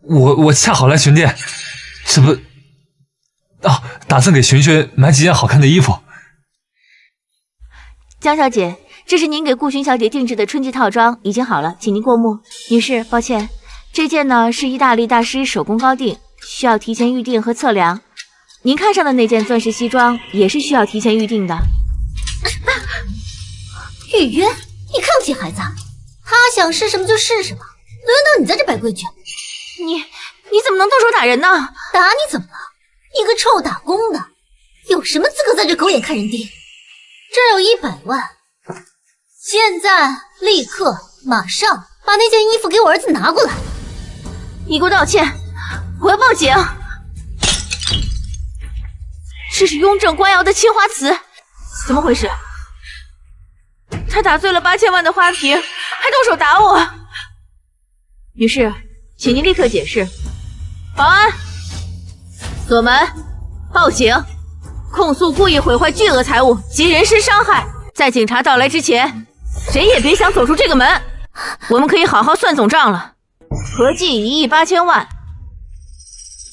Speaker 1: 我恰好来巡店，这不，打算给璇璇买几件好看的衣服。
Speaker 4: 江小姐，这是您给顾寻小姐定制的春季套装，已经好了，请您过目。女士，抱歉，这件呢是意大利大师手工高定，需要提前预定和测量。您看上的那件钻石西装也是需要提前预定的。
Speaker 6: 预约？你看不起孩子？他想是什么就是什么，轮到你在这摆规矩？
Speaker 4: 你怎么能动手打人呢？
Speaker 6: 打你怎么了？一个臭打工的，有什么资格在这狗眼看人低？这有100万，现在立刻马上把那件衣服给我儿子拿过来！
Speaker 4: 你给我道歉，我要报警！这是雍正官窑的青花瓷，怎么回事？他打碎了8000万的花瓶，还动手打我！女士，请您立刻解释。保安，锁门，报警，控诉故意毁坏巨额财物及人身伤害。在警察到来之前，谁也别想走出这个门。我们可以好好算总账了，合计1亿8千万。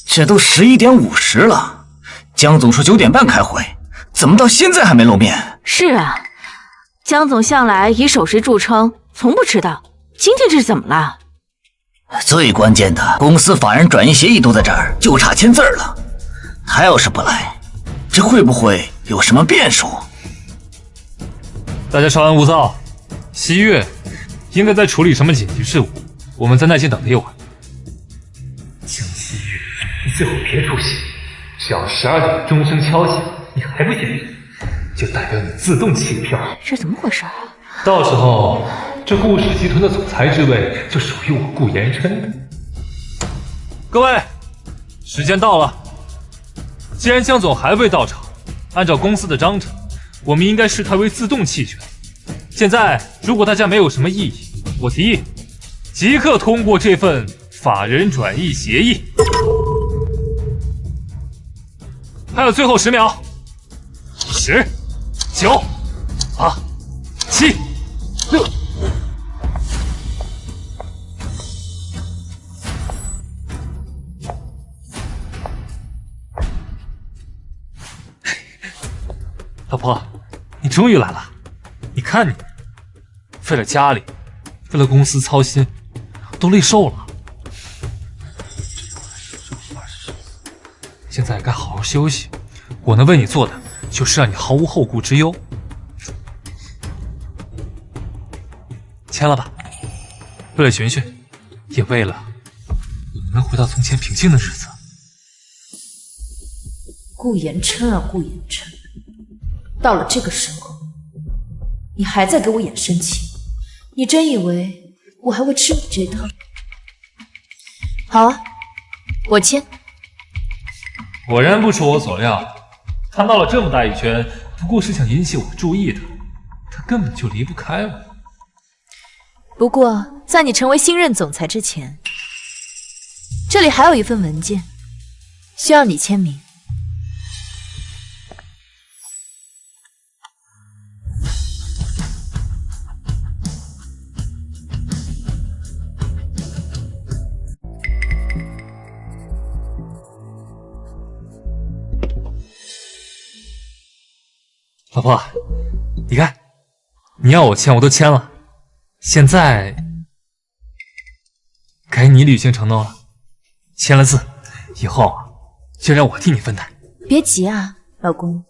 Speaker 5: 这都11点50了，江总说9点半开会，怎么到现在还没露面？
Speaker 4: 是啊，江总向来以守时著称，从不迟到。今天这是怎么了？
Speaker 5: 最关键的，公司法人转移协议都在这儿，就差签字了。他要是不来，这会不会有什么变数？
Speaker 1: 大家稍安勿躁，西月应该在处理什么紧急事务，我们在那间等他一会儿。江西月，你最好别出戏，只要12点钟声敲响，你还不现身，就代表你自动弃票。
Speaker 4: 这怎么回事啊？
Speaker 1: 到时候，这顾氏集团的总裁之位就属于我顾言琛了。各位，时间到了。既然江总还未到场，按照公司的章程，我们应该视他为自动弃权。现在，如果大家没有什么异议，我提议即刻通过这份法人转移协议。还有最后10秒，10、9、8、7、6。老婆，你终于来了！你看你，为了家里，为了公司操心，都累瘦了。现在该好好休息。我能为你做的，就是让你毫无后顾之忧。签了吧，为了璇璇，也为了我们能回到从前平静的日子。
Speaker 2: 顾言琛啊，顾言琛，到了这个时候，你还在给我演生气？你真以为我还会吃你这套？好啊，我签。
Speaker 1: 果然不出我所料，他闹了这么大一圈，不过是想引起我注意的，他根本就离不开我。
Speaker 2: 不过，在你成为新任总裁之前，这里还有一份文件，需要你签名。
Speaker 1: 老婆，你看，你要我签我都签了，现在该你履行承诺了。签了字，以后就让我替你分担。
Speaker 2: 别急啊，老公，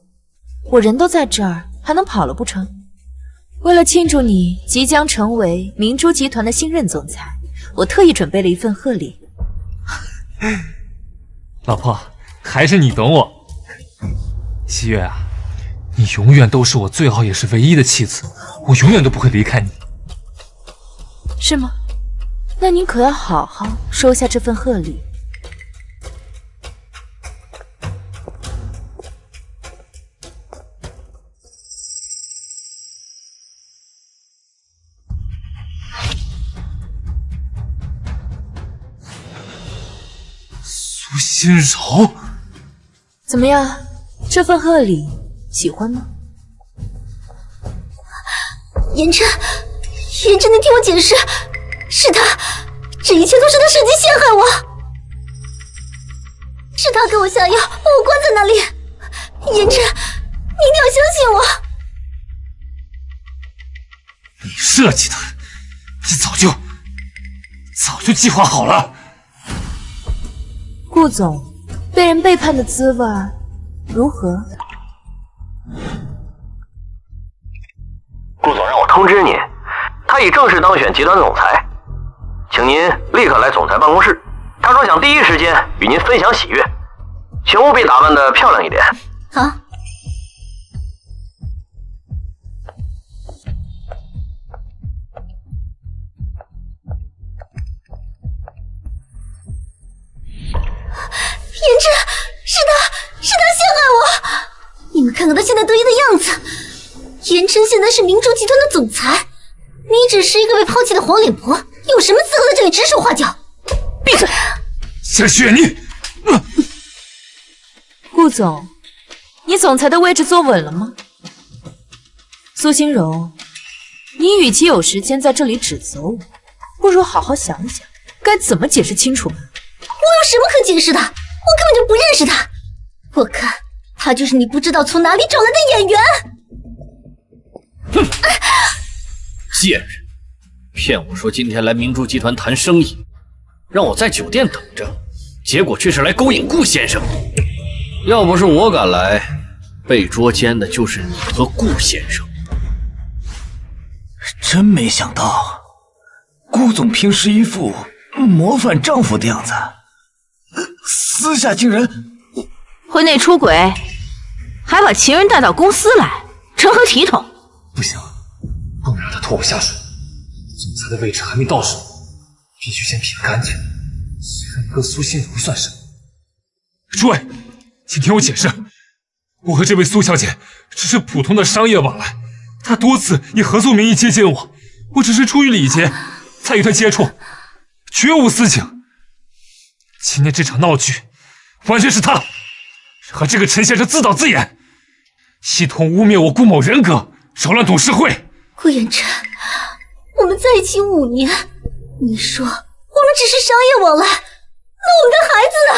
Speaker 2: 我人都在这儿，还能跑了不成？为了庆祝你即将成为明珠集团的新任总裁，我特意准备了一份贺礼。
Speaker 1: 老婆，还是你懂我。西月啊，你永远都是我最好也是唯一的妻子，我永远都不会离开你。
Speaker 2: 是吗？那你可要好好收下这份贺礼。
Speaker 1: 苏心柔，
Speaker 2: 怎么样？这份贺礼喜欢吗？
Speaker 6: 言琛，言琛，你听我解释，是他，这一切都是他设计陷害我，是他给我下药，把我关在那里。言琛，你一定要相信我。
Speaker 1: 你设计的，你早就计划好了。
Speaker 2: 顾总，被人背叛的滋味如何？
Speaker 5: 顾总让我通知您，他已正式当选集团总裁，请您立刻来总裁办公室。他说想第一时间与您分享喜悦，请务必打扮得漂亮一点。
Speaker 6: 好。言琛，是他陷害我！你们看看他现在得意的样子。言琛现在是明珠集团的总裁，你只是一个被抛弃的黄脸婆，有什么资格在这里指手画脚？
Speaker 2: 闭嘴！
Speaker 1: 夏雪，你，
Speaker 2: 顾总，你总裁的位置坐稳了吗？苏心柔，你与其有时间在这里指责我，不如好好想想该怎么解释清楚。
Speaker 6: 我有什么可解释的？我根本就不认识他。我看他就是你不知道从哪里找来的演员。
Speaker 3: 哼！贱人，骗我说今天来明珠集团谈生意，让我在酒店等着，结果却是来勾引顾先生。要不是我敢来，被捉奸的就是你和顾先生。
Speaker 7: 真没想到，顾总平时一副模范丈夫的样子，私下竟然
Speaker 4: 婚内出轨，还把情人带到公司来，成何体统？
Speaker 1: 不行，不能让他拖我下水。总裁的位置还没到手，必须先撇干净。虽然跟苏心柔算什么？诸位，请听我解释，我和这位苏小姐只是普通的商业往来，她多次以合作名义接近我，我只是出于礼节才与她接触，绝无私情。今天这场闹剧，完全是她和这个陈先生自导自演，系统污蔑我顾某人格，扰乱董事会。
Speaker 6: 顾言琛，我们在一起5年，你说我们只是商业往来，那我们的孩子呢？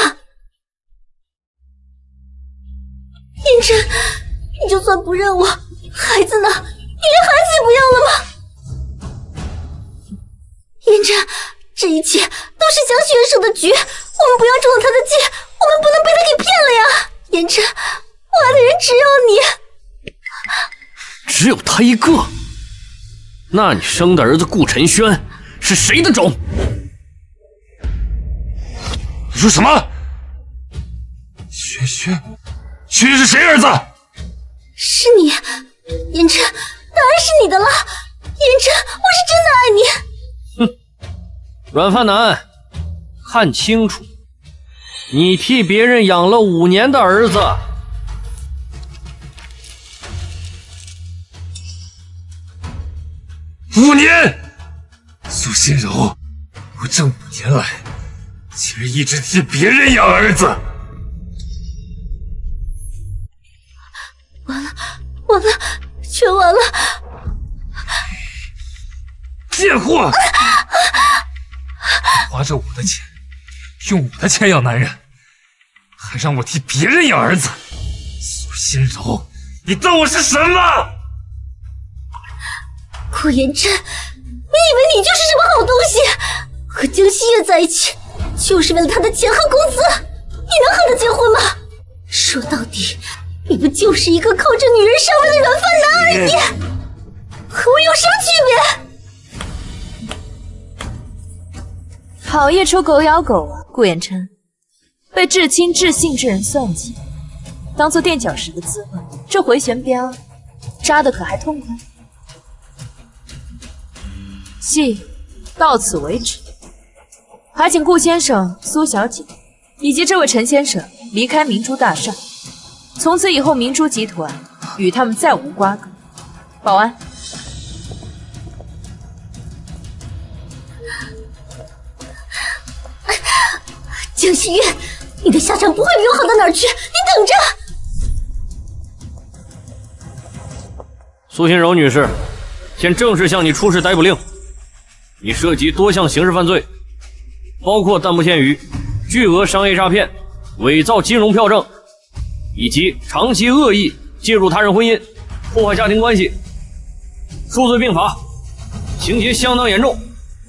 Speaker 6: 言琛，你就算不认我，孩子呢？你连孩子也不要了吗？言琛，这一切都是江轩生的局，我们不要中了他的计，我们不能被他给骗了呀！言琛，我爱的人只有你。
Speaker 3: 只有他一个？那你生的儿子顾晨轩是谁的种？
Speaker 1: 你说什么？轩是谁儿子？
Speaker 6: 是你，言琛，当然是你的了。言琛，我是真的爱你。
Speaker 3: 哼，软饭男，看清楚，你替别人养了5年的儿子。
Speaker 1: 5年，苏心柔，我这5年来，竟然一直替别人养儿子。
Speaker 6: 完了，全完了！
Speaker 1: 贱货！花着我的钱，用我的钱养男人，还让我替别人养儿子。苏心柔，你当我是什么？
Speaker 6: 顾言琛，你以为你就是什么好东西？和江西月在一起，就是为了他的钱和工资，你能和他结婚吗？说到底，你不就是一个靠着女人上位的软饭男而已？和我有什么区别？
Speaker 2: 好一出狗咬狗啊！顾言琛，被至亲至信之人算计，当做垫脚石的滋味，这回旋镖扎的可还痛快？戏到此为止，还请顾先生、苏小姐以及这位陈先生离开明珠大厦，从此以后明珠集团与他们再无瓜葛。保安，
Speaker 6: 江西月，你的下场不会比我好到哪儿去，你等着。
Speaker 3: 苏心柔女士，现正式向你出示逮捕令。你涉及多项刑事犯罪，包括但不限于巨额商业诈骗、伪造金融票证，以及长期恶意介入他人婚姻、破坏家庭关系，数罪并罚，情节相当严重。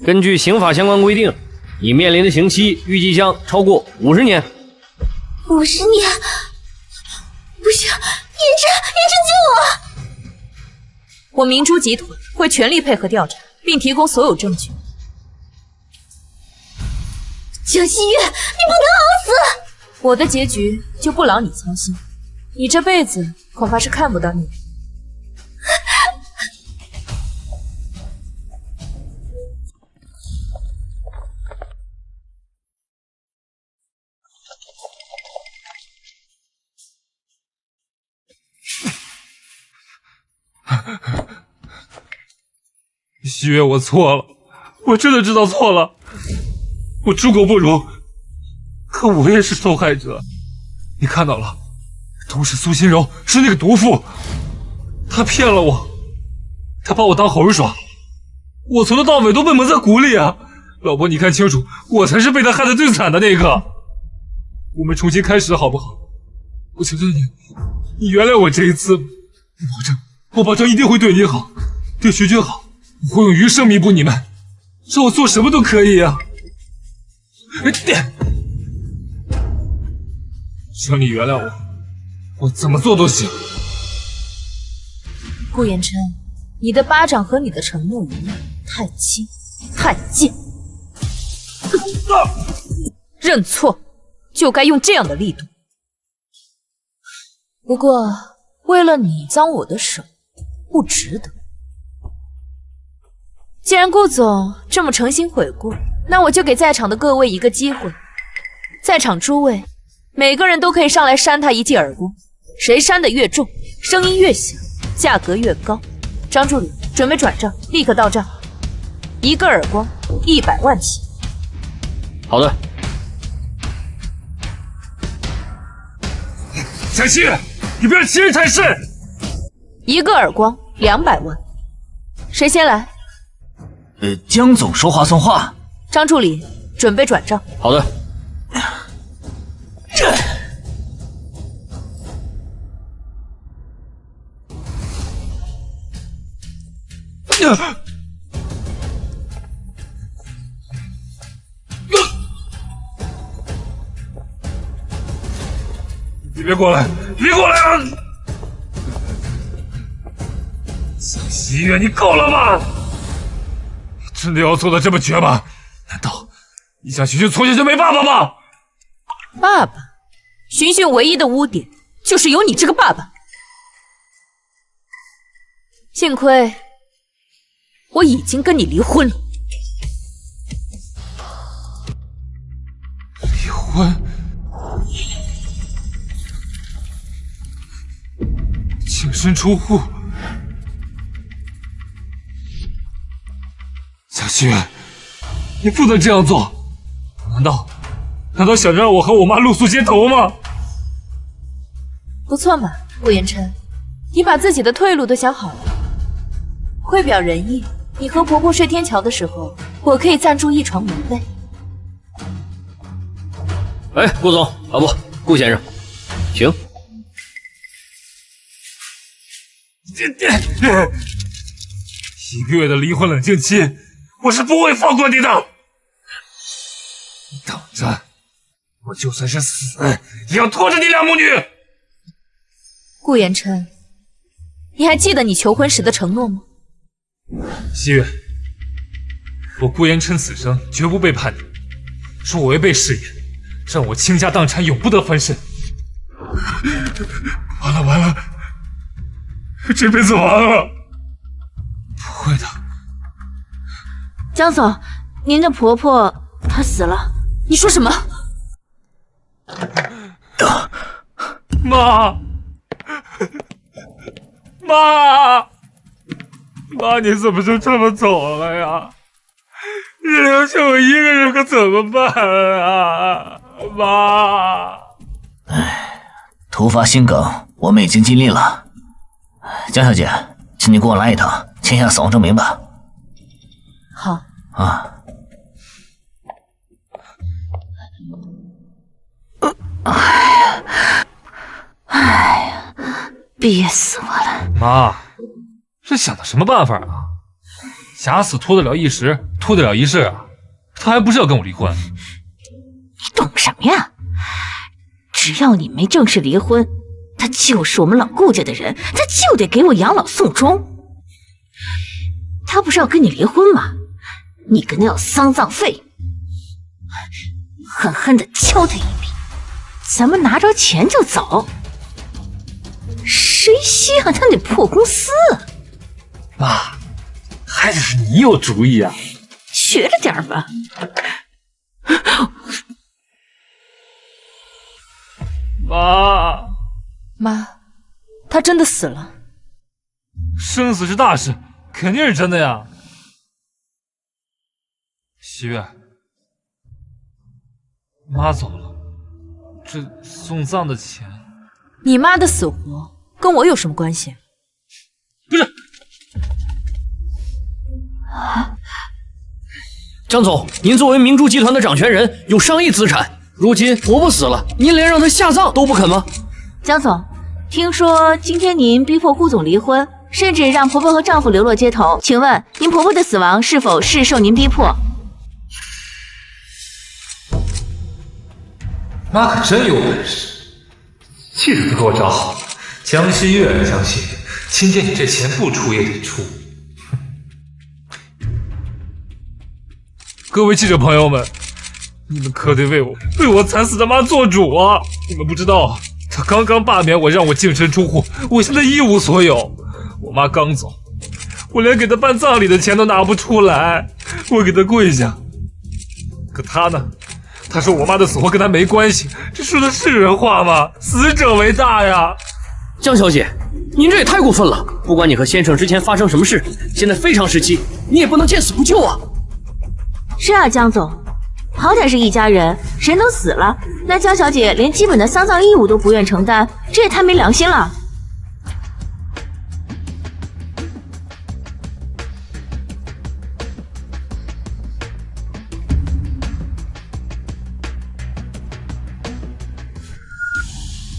Speaker 3: 根据刑法相关规定，你面临的刑期预计将超过50年。
Speaker 6: 50年？不行，言琛救我！
Speaker 2: 我明珠集团会全力配合调查，并提供所有证据。
Speaker 6: 江西月，你不能熬死！
Speaker 2: 我的结局就不劳你操心，你这辈子恐怕是看不到你。
Speaker 1: 西月，我错了，我真的知道错了，我猪狗不如，可我也是受害者。你看到了，都是苏心柔，是那个毒妇，她骗了我，她把我当猴耍，我从头到尾都被蒙在鼓里啊！老婆，你看清楚，我才是被她害得最惨的那个。我们重新开始好不好？我求求你，你原谅我这一次，我保证一定会对你好，对学军好。我会用余生弥补你们，让我做什么都可以啊！只要你原谅我，我怎么做都行。
Speaker 2: 顾言琛，你的巴掌和你的承诺一样，太轻太贱。认错就该用这样的力度。不过为了你脏我的手，不值得。既然顾总这么诚心悔过，那我就给在场的各位一个机会。在场诸位，每个人都可以上来扇他一记耳光，谁扇得越重，声音越响，价格越高。张助理，准备转账，立刻到账。一个耳光100万起。
Speaker 3: 好的。
Speaker 1: 小西，你不要欺人太甚。
Speaker 2: 一个耳光200万，谁先来？
Speaker 7: 江总说话算话。
Speaker 2: 张助理，准备转账。
Speaker 3: 好的。
Speaker 1: 你别过来，别过来啊！江西月，你够了吗？真的要做的这么绝吗？难道你想寻寻从小就没爸爸吗？
Speaker 2: 爸爸，寻寻唯一的污点就是有你这个爸爸。幸亏我已经跟你离婚了。
Speaker 1: 离婚？净身出户？小西月，你不能这样做！难道想让我和我妈露宿街头吗？
Speaker 2: 不错嘛，顾言琛，你把自己的退路都想好了。会表人意，你和婆婆睡天桥的时候，我可以暂住一床棉被。
Speaker 3: 哎，顾总啊，不，顾先生，请。
Speaker 1: 一个月的离婚冷静期，我是不会放过你的。你等着，我就算是死，也要拖着你俩母女。
Speaker 2: 顾言琛，你还记得你求婚时的承诺吗？
Speaker 1: 西月，我顾言琛此生绝不背叛你。若我违背誓言，让我倾家荡产，永不得翻身。完了，这辈子完了。不会的。
Speaker 4: 江总，您的婆婆她死了。
Speaker 2: 你说什么？
Speaker 1: 妈，你怎么就这么走了呀？你留下我一个人可怎么办啊？妈，
Speaker 7: 突发心梗，我们已经尽力了。江小姐，请你跟我来一趟，签下死亡证明吧。
Speaker 2: 好
Speaker 7: 啊。
Speaker 4: 哎呀，憋死我了！
Speaker 1: 妈，这想的什么办法啊？假死拖得了一时，拖得了一世啊！他还不是要跟我离婚？
Speaker 4: 你懂什么呀？只要你没正式离婚，他就是我们老顾家的人，他就得给我养老送终。他不是要跟你离婚吗？你跟他要丧葬费，狠狠地敲他一笔，咱们拿着钱就走。谁稀罕他那破公司啊？
Speaker 1: 妈，还是你有主意啊！
Speaker 4: 学着点吧。
Speaker 2: 妈，他真的死了。
Speaker 1: 生死是大事，肯定是真的呀。喜悦，妈走了，这送葬的钱，
Speaker 2: 你妈的死活跟我有什么关系？
Speaker 1: 不是。
Speaker 3: 张总，您作为明珠集团的掌权人，有上亿资产，如今婆婆死了，您连让她下葬都不肯吗？
Speaker 4: 江总，听说今天您逼迫顾总离婚，甚至让婆婆和丈夫流落街头，请问您婆婆的死亡是否是受您逼迫？
Speaker 1: 妈可真有本事，气质都给我找好了。江西月，江西月，今天你这钱不出也得出。各位记者朋友们，你们可得为我惨死的妈做主啊！你们不知道，他刚刚罢免我，让我净身出户，我现在一无所有。我妈刚走，我连给她办葬礼的钱都拿不出来，我给她跪下。可她呢？她说我妈的死活跟她没关系，这说的是人话吗？死者为大呀！
Speaker 3: 江小姐，您这也太过分了！不管你和先生之前发生什么事，现在非常时期，你也不能见死不救啊！
Speaker 4: 是啊，江总，好歹是一家人，人都死了，那江小姐连基本的丧葬义务都不愿承担，这也太没良心了。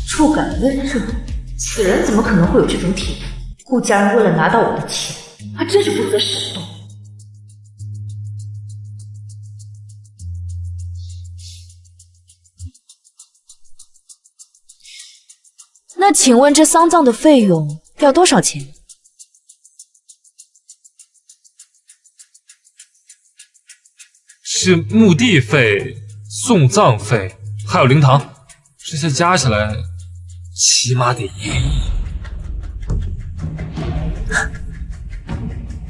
Speaker 2: 触感温热，此人怎么可能会有这种体验？顾家人为了拿到我的钱，还真是不择手段。那请问这丧葬的费用要多少钱？
Speaker 1: 是墓地费、送葬费，还有灵堂，这些加起来起码得1亿。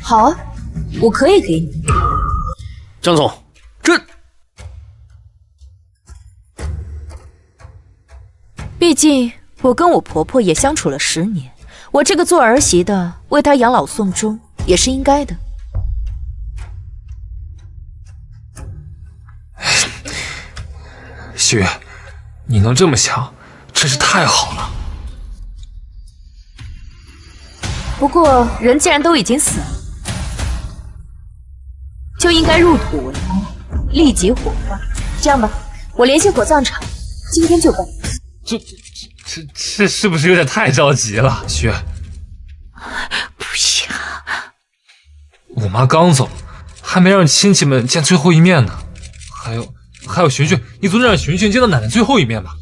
Speaker 2: 好啊，我可以给你。
Speaker 3: 张总，这……
Speaker 2: 毕竟我跟我婆婆也相处了10年，我这个做儿媳的为她养老送终也是应该的。
Speaker 1: 喜悦，你能这么想，真是太好了。
Speaker 2: 不过人既然都已经死了，就应该入土为安，立即火化。这样吧，我联系火葬场，今天就办。
Speaker 1: 这是不是有点太着急了，喜悦？
Speaker 4: 不行，
Speaker 1: 我妈刚走，还没让亲戚们见最后一面呢。还有寻寻，你总得让寻寻见到奶奶最后一面吧？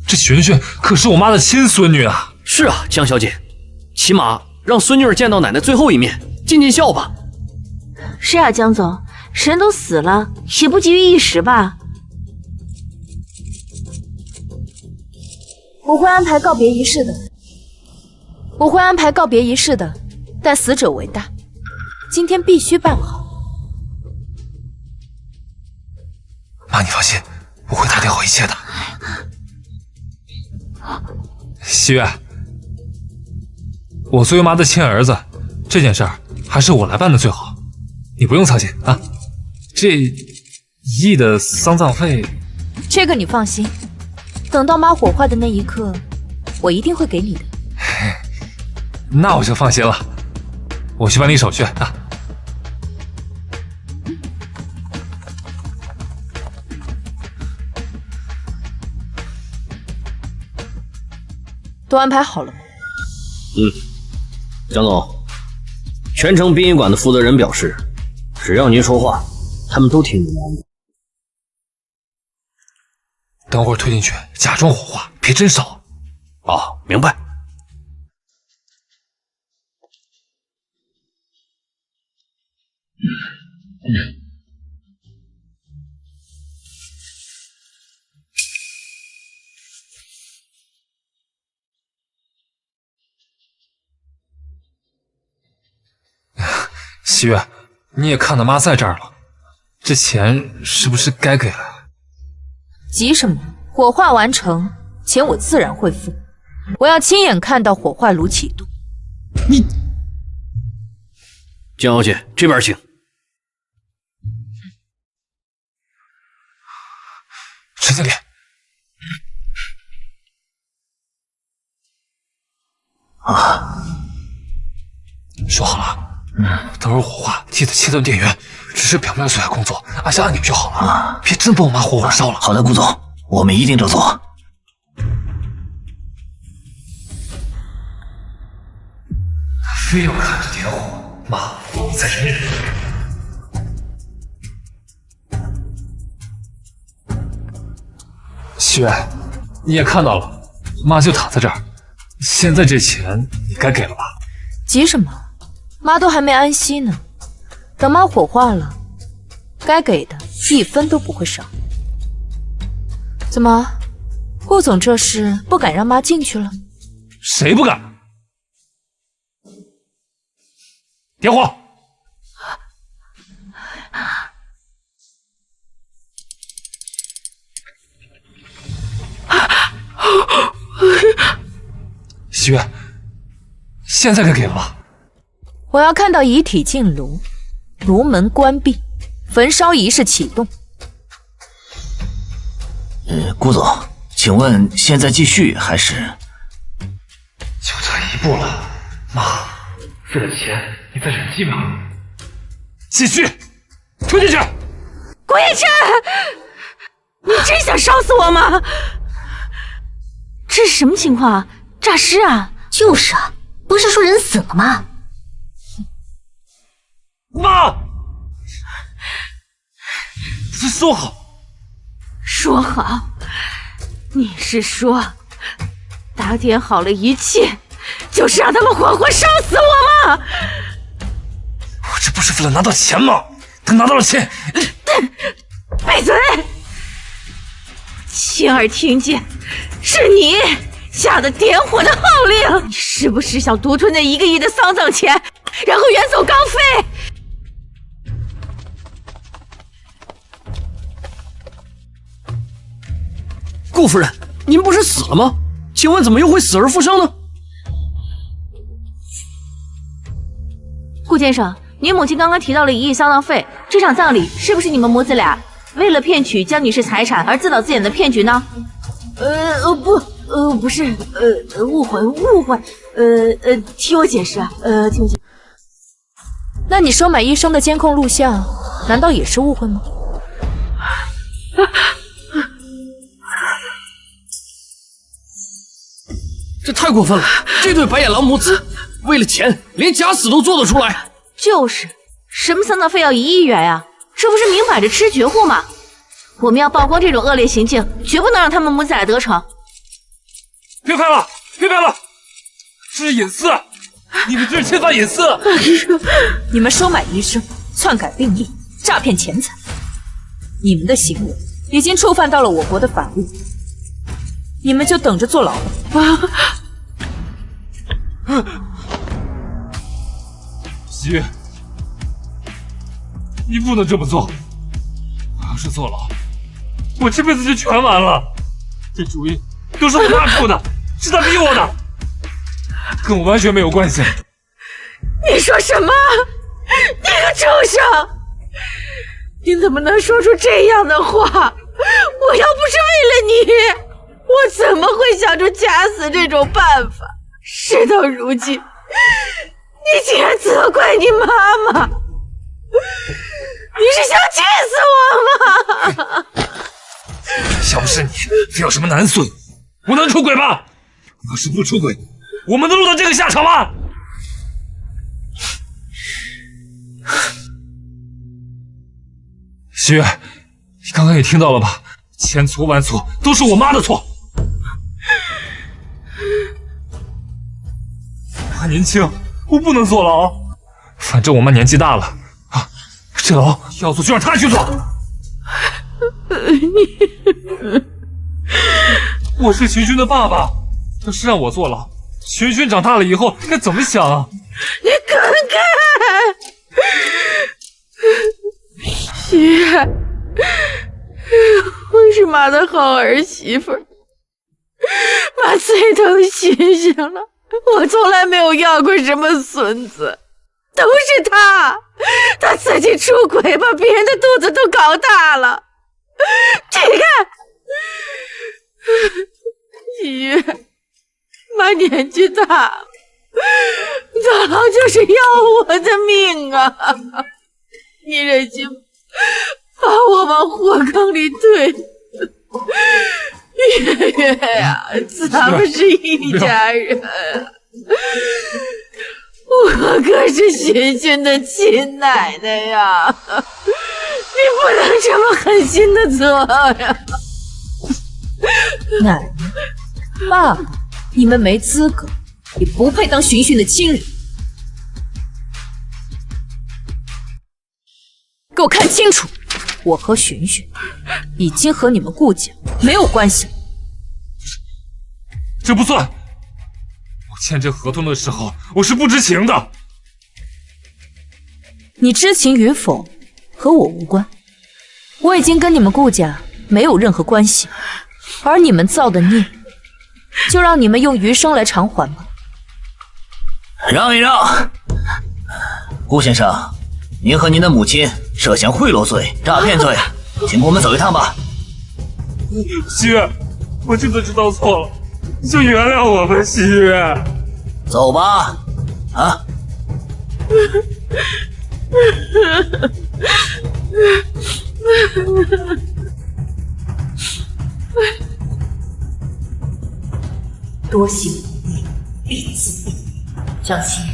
Speaker 1: 这寻寻可是我妈的亲孙女啊！
Speaker 3: 是啊，江小姐，起码让孙女儿见到奶奶最后一面，尽尽孝吧。
Speaker 4: 是啊，江总，人都死了，也不急于一时吧。
Speaker 2: 我会安排告别仪式的，但死者为大，今天必须办好。
Speaker 1: 妈，你放心，我会打点好一切的。喜悦，我作为妈的亲儿子，这件事儿还是我来办的最好，你不用操心啊。这1亿的丧葬费，
Speaker 2: 这个你放心，等到妈火化的那一刻，我一定会给你的。
Speaker 1: 那我就放心了，我去办理手续啊。
Speaker 2: 都安排好了吗？
Speaker 3: 江总，全城殡仪馆的负责人表示，只要您说话，他们都听您的。
Speaker 1: 等会儿推进去，假装火化，别真烧。
Speaker 3: 哦，明白。
Speaker 1: 喜悦，你也看到妈在这儿了，这钱是不是该给了？
Speaker 2: 急什么？火化完成，钱我自然会付。我要亲眼看到火化炉启动。
Speaker 3: 你，江小姐这边请。
Speaker 1: 陈经理，说好了，等会儿火化记得切断电源，只是表面做下工作，按下按钮就好了，别真把我妈活活烧了。
Speaker 7: 好的，顾总，我们一定照做。
Speaker 1: 非要看着点火，妈，你再忍忍。喜悦，你也看到了，妈就躺在这儿，现在这钱你该给了吧？
Speaker 2: 急什么？妈都还没安息呢，等妈火化了，该给的1分都不会少。怎么，顾总这是不敢让妈进去了？
Speaker 1: 谁不敢？点火！喜悦，现在该给了吧？
Speaker 2: 我要看到遗体进炉，炉门关闭，焚烧仪式启动。
Speaker 7: 顾总，请问现在继续还是？
Speaker 1: 就差一步了，妈，为了钱，你再忍几秒。继续，推进去！
Speaker 4: 顾叶琛，你真想烧死我吗？这是什么情况啊？诈尸啊！
Speaker 6: 就是啊，不是说人死了吗？
Speaker 1: 妈，不是说好？
Speaker 4: 说好，你是说打点好了一切，就是让他们活活烧死我吗？
Speaker 1: 我这不是为了拿到钱吗？等拿到了钱，
Speaker 4: 闭嘴！亲耳听见，是你下的点火的号令，你是不是想独吞那1个亿的丧葬钱，然后远走高飞？
Speaker 3: 顾夫人，您不是死了吗？请问怎么又会死而复生呢？
Speaker 4: 顾先生，您母亲刚刚提到了1亿丧葬费，这场葬礼是不是你们母子俩为了骗取江女士财产而自导自演的骗局呢？不是，误会，听我解释啊，听我解释。
Speaker 2: 那你收买医生的监控录像，难道也是误会吗？
Speaker 3: 这太过分了！这对白眼狼母子为了钱连假死都做得出来。
Speaker 4: 就是，什么丧葬费要1亿元呀？这不是明摆着吃绝户吗？我们要曝光这种恶劣行径，绝不能让他们母子俩得逞。
Speaker 1: 别拍了，别拍了，这是隐私，你们这是侵犯隐私。
Speaker 2: 你们收买医生、篡改病历、诈骗钱财，你们的行为已经触犯到了我国的法律，你们就等着坐牢吧。
Speaker 1: 喜悦，你不能这么做。我要是坐牢，我这辈子就全完了。这主意都是我妈出的，是她逼我的，跟我完全没有关系。
Speaker 4: 你说什么？你个畜生！你怎么能说出这样的话？我要不是为了你，我怎么会想出假死这种办法？事到如今，你竟然责怪你妈妈，你是想气死我吗？
Speaker 1: 要不是你，非要什么男孙，我能出轨吗？要是不出轨，我们能落到这个下场吗？徐月，你刚刚也听到了吧？千错万错，都是我妈的错。我还年轻，我不能坐牢。反正我妈年纪大了啊，这牢要做就让她去做。我是群群的爸爸，要是让我坐牢，群群长大了以后该怎么想啊？
Speaker 4: 你滚开！徐月，我是妈的好儿媳妇，妈最疼欣欣了。我从来没有要过什么孙子，都是他自己出轨，把别人的肚子都搞大了。你看，喜悦，妈年纪大了，坐牢就是要我的命啊！你忍心把我往火坑里推？月月呀，咱们是一家人，我可是欣欣的亲奶奶呀！你不能这么狠心的做呀！
Speaker 2: 奶奶、爸爸，你们没资格，也不配当寻寻的亲人。给我看清楚，我和寻寻已经和你们顾家没有关系了。
Speaker 1: 这不算，我签这合同的时候我是不知情的。
Speaker 2: 你知情与否和我无关，我已经跟你们顾家没有任何关系，而你们造的孽，就让你们用余生来偿还吧。
Speaker 7: 让一让，顾先生，您和您的母亲涉嫌贿赂罪、诈骗罪，请跟我们走一趟吧。
Speaker 1: 西月，我真的知道错了，你就原谅我吧，西月。
Speaker 7: 走吧，啊。
Speaker 2: 多行必自毙，张欣，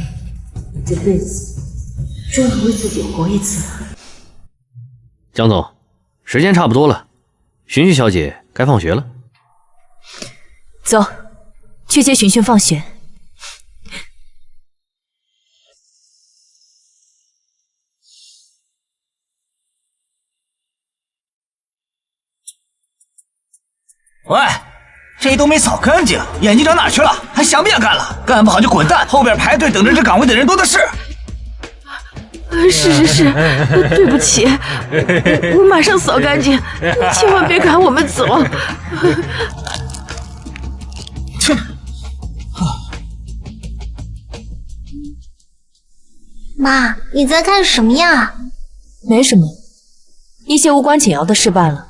Speaker 2: 你这辈子终于为自己活一次了。
Speaker 3: 江总，时间差不多了，寻寻小姐该放学了。
Speaker 2: 走，去接寻寻放学。
Speaker 7: 喂，这都没扫干净，眼睛长哪去了？还想不想干了？干不好就滚蛋，后边排队等着这岗位的人多的是。
Speaker 4: 是，对不起，我马上扫干净，你千万别赶我们走。
Speaker 7: 切！
Speaker 6: 妈，你在干什么呀？
Speaker 2: 没什么，一些无关紧要的事罢了。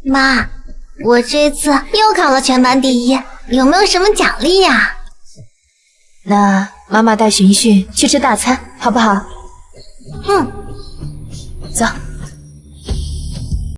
Speaker 6: 妈，我这次又考了全班第1，有没有什么奖励呀？
Speaker 2: 那妈妈带寻寻去吃大餐，好不好？
Speaker 6: 嗯，
Speaker 2: 走。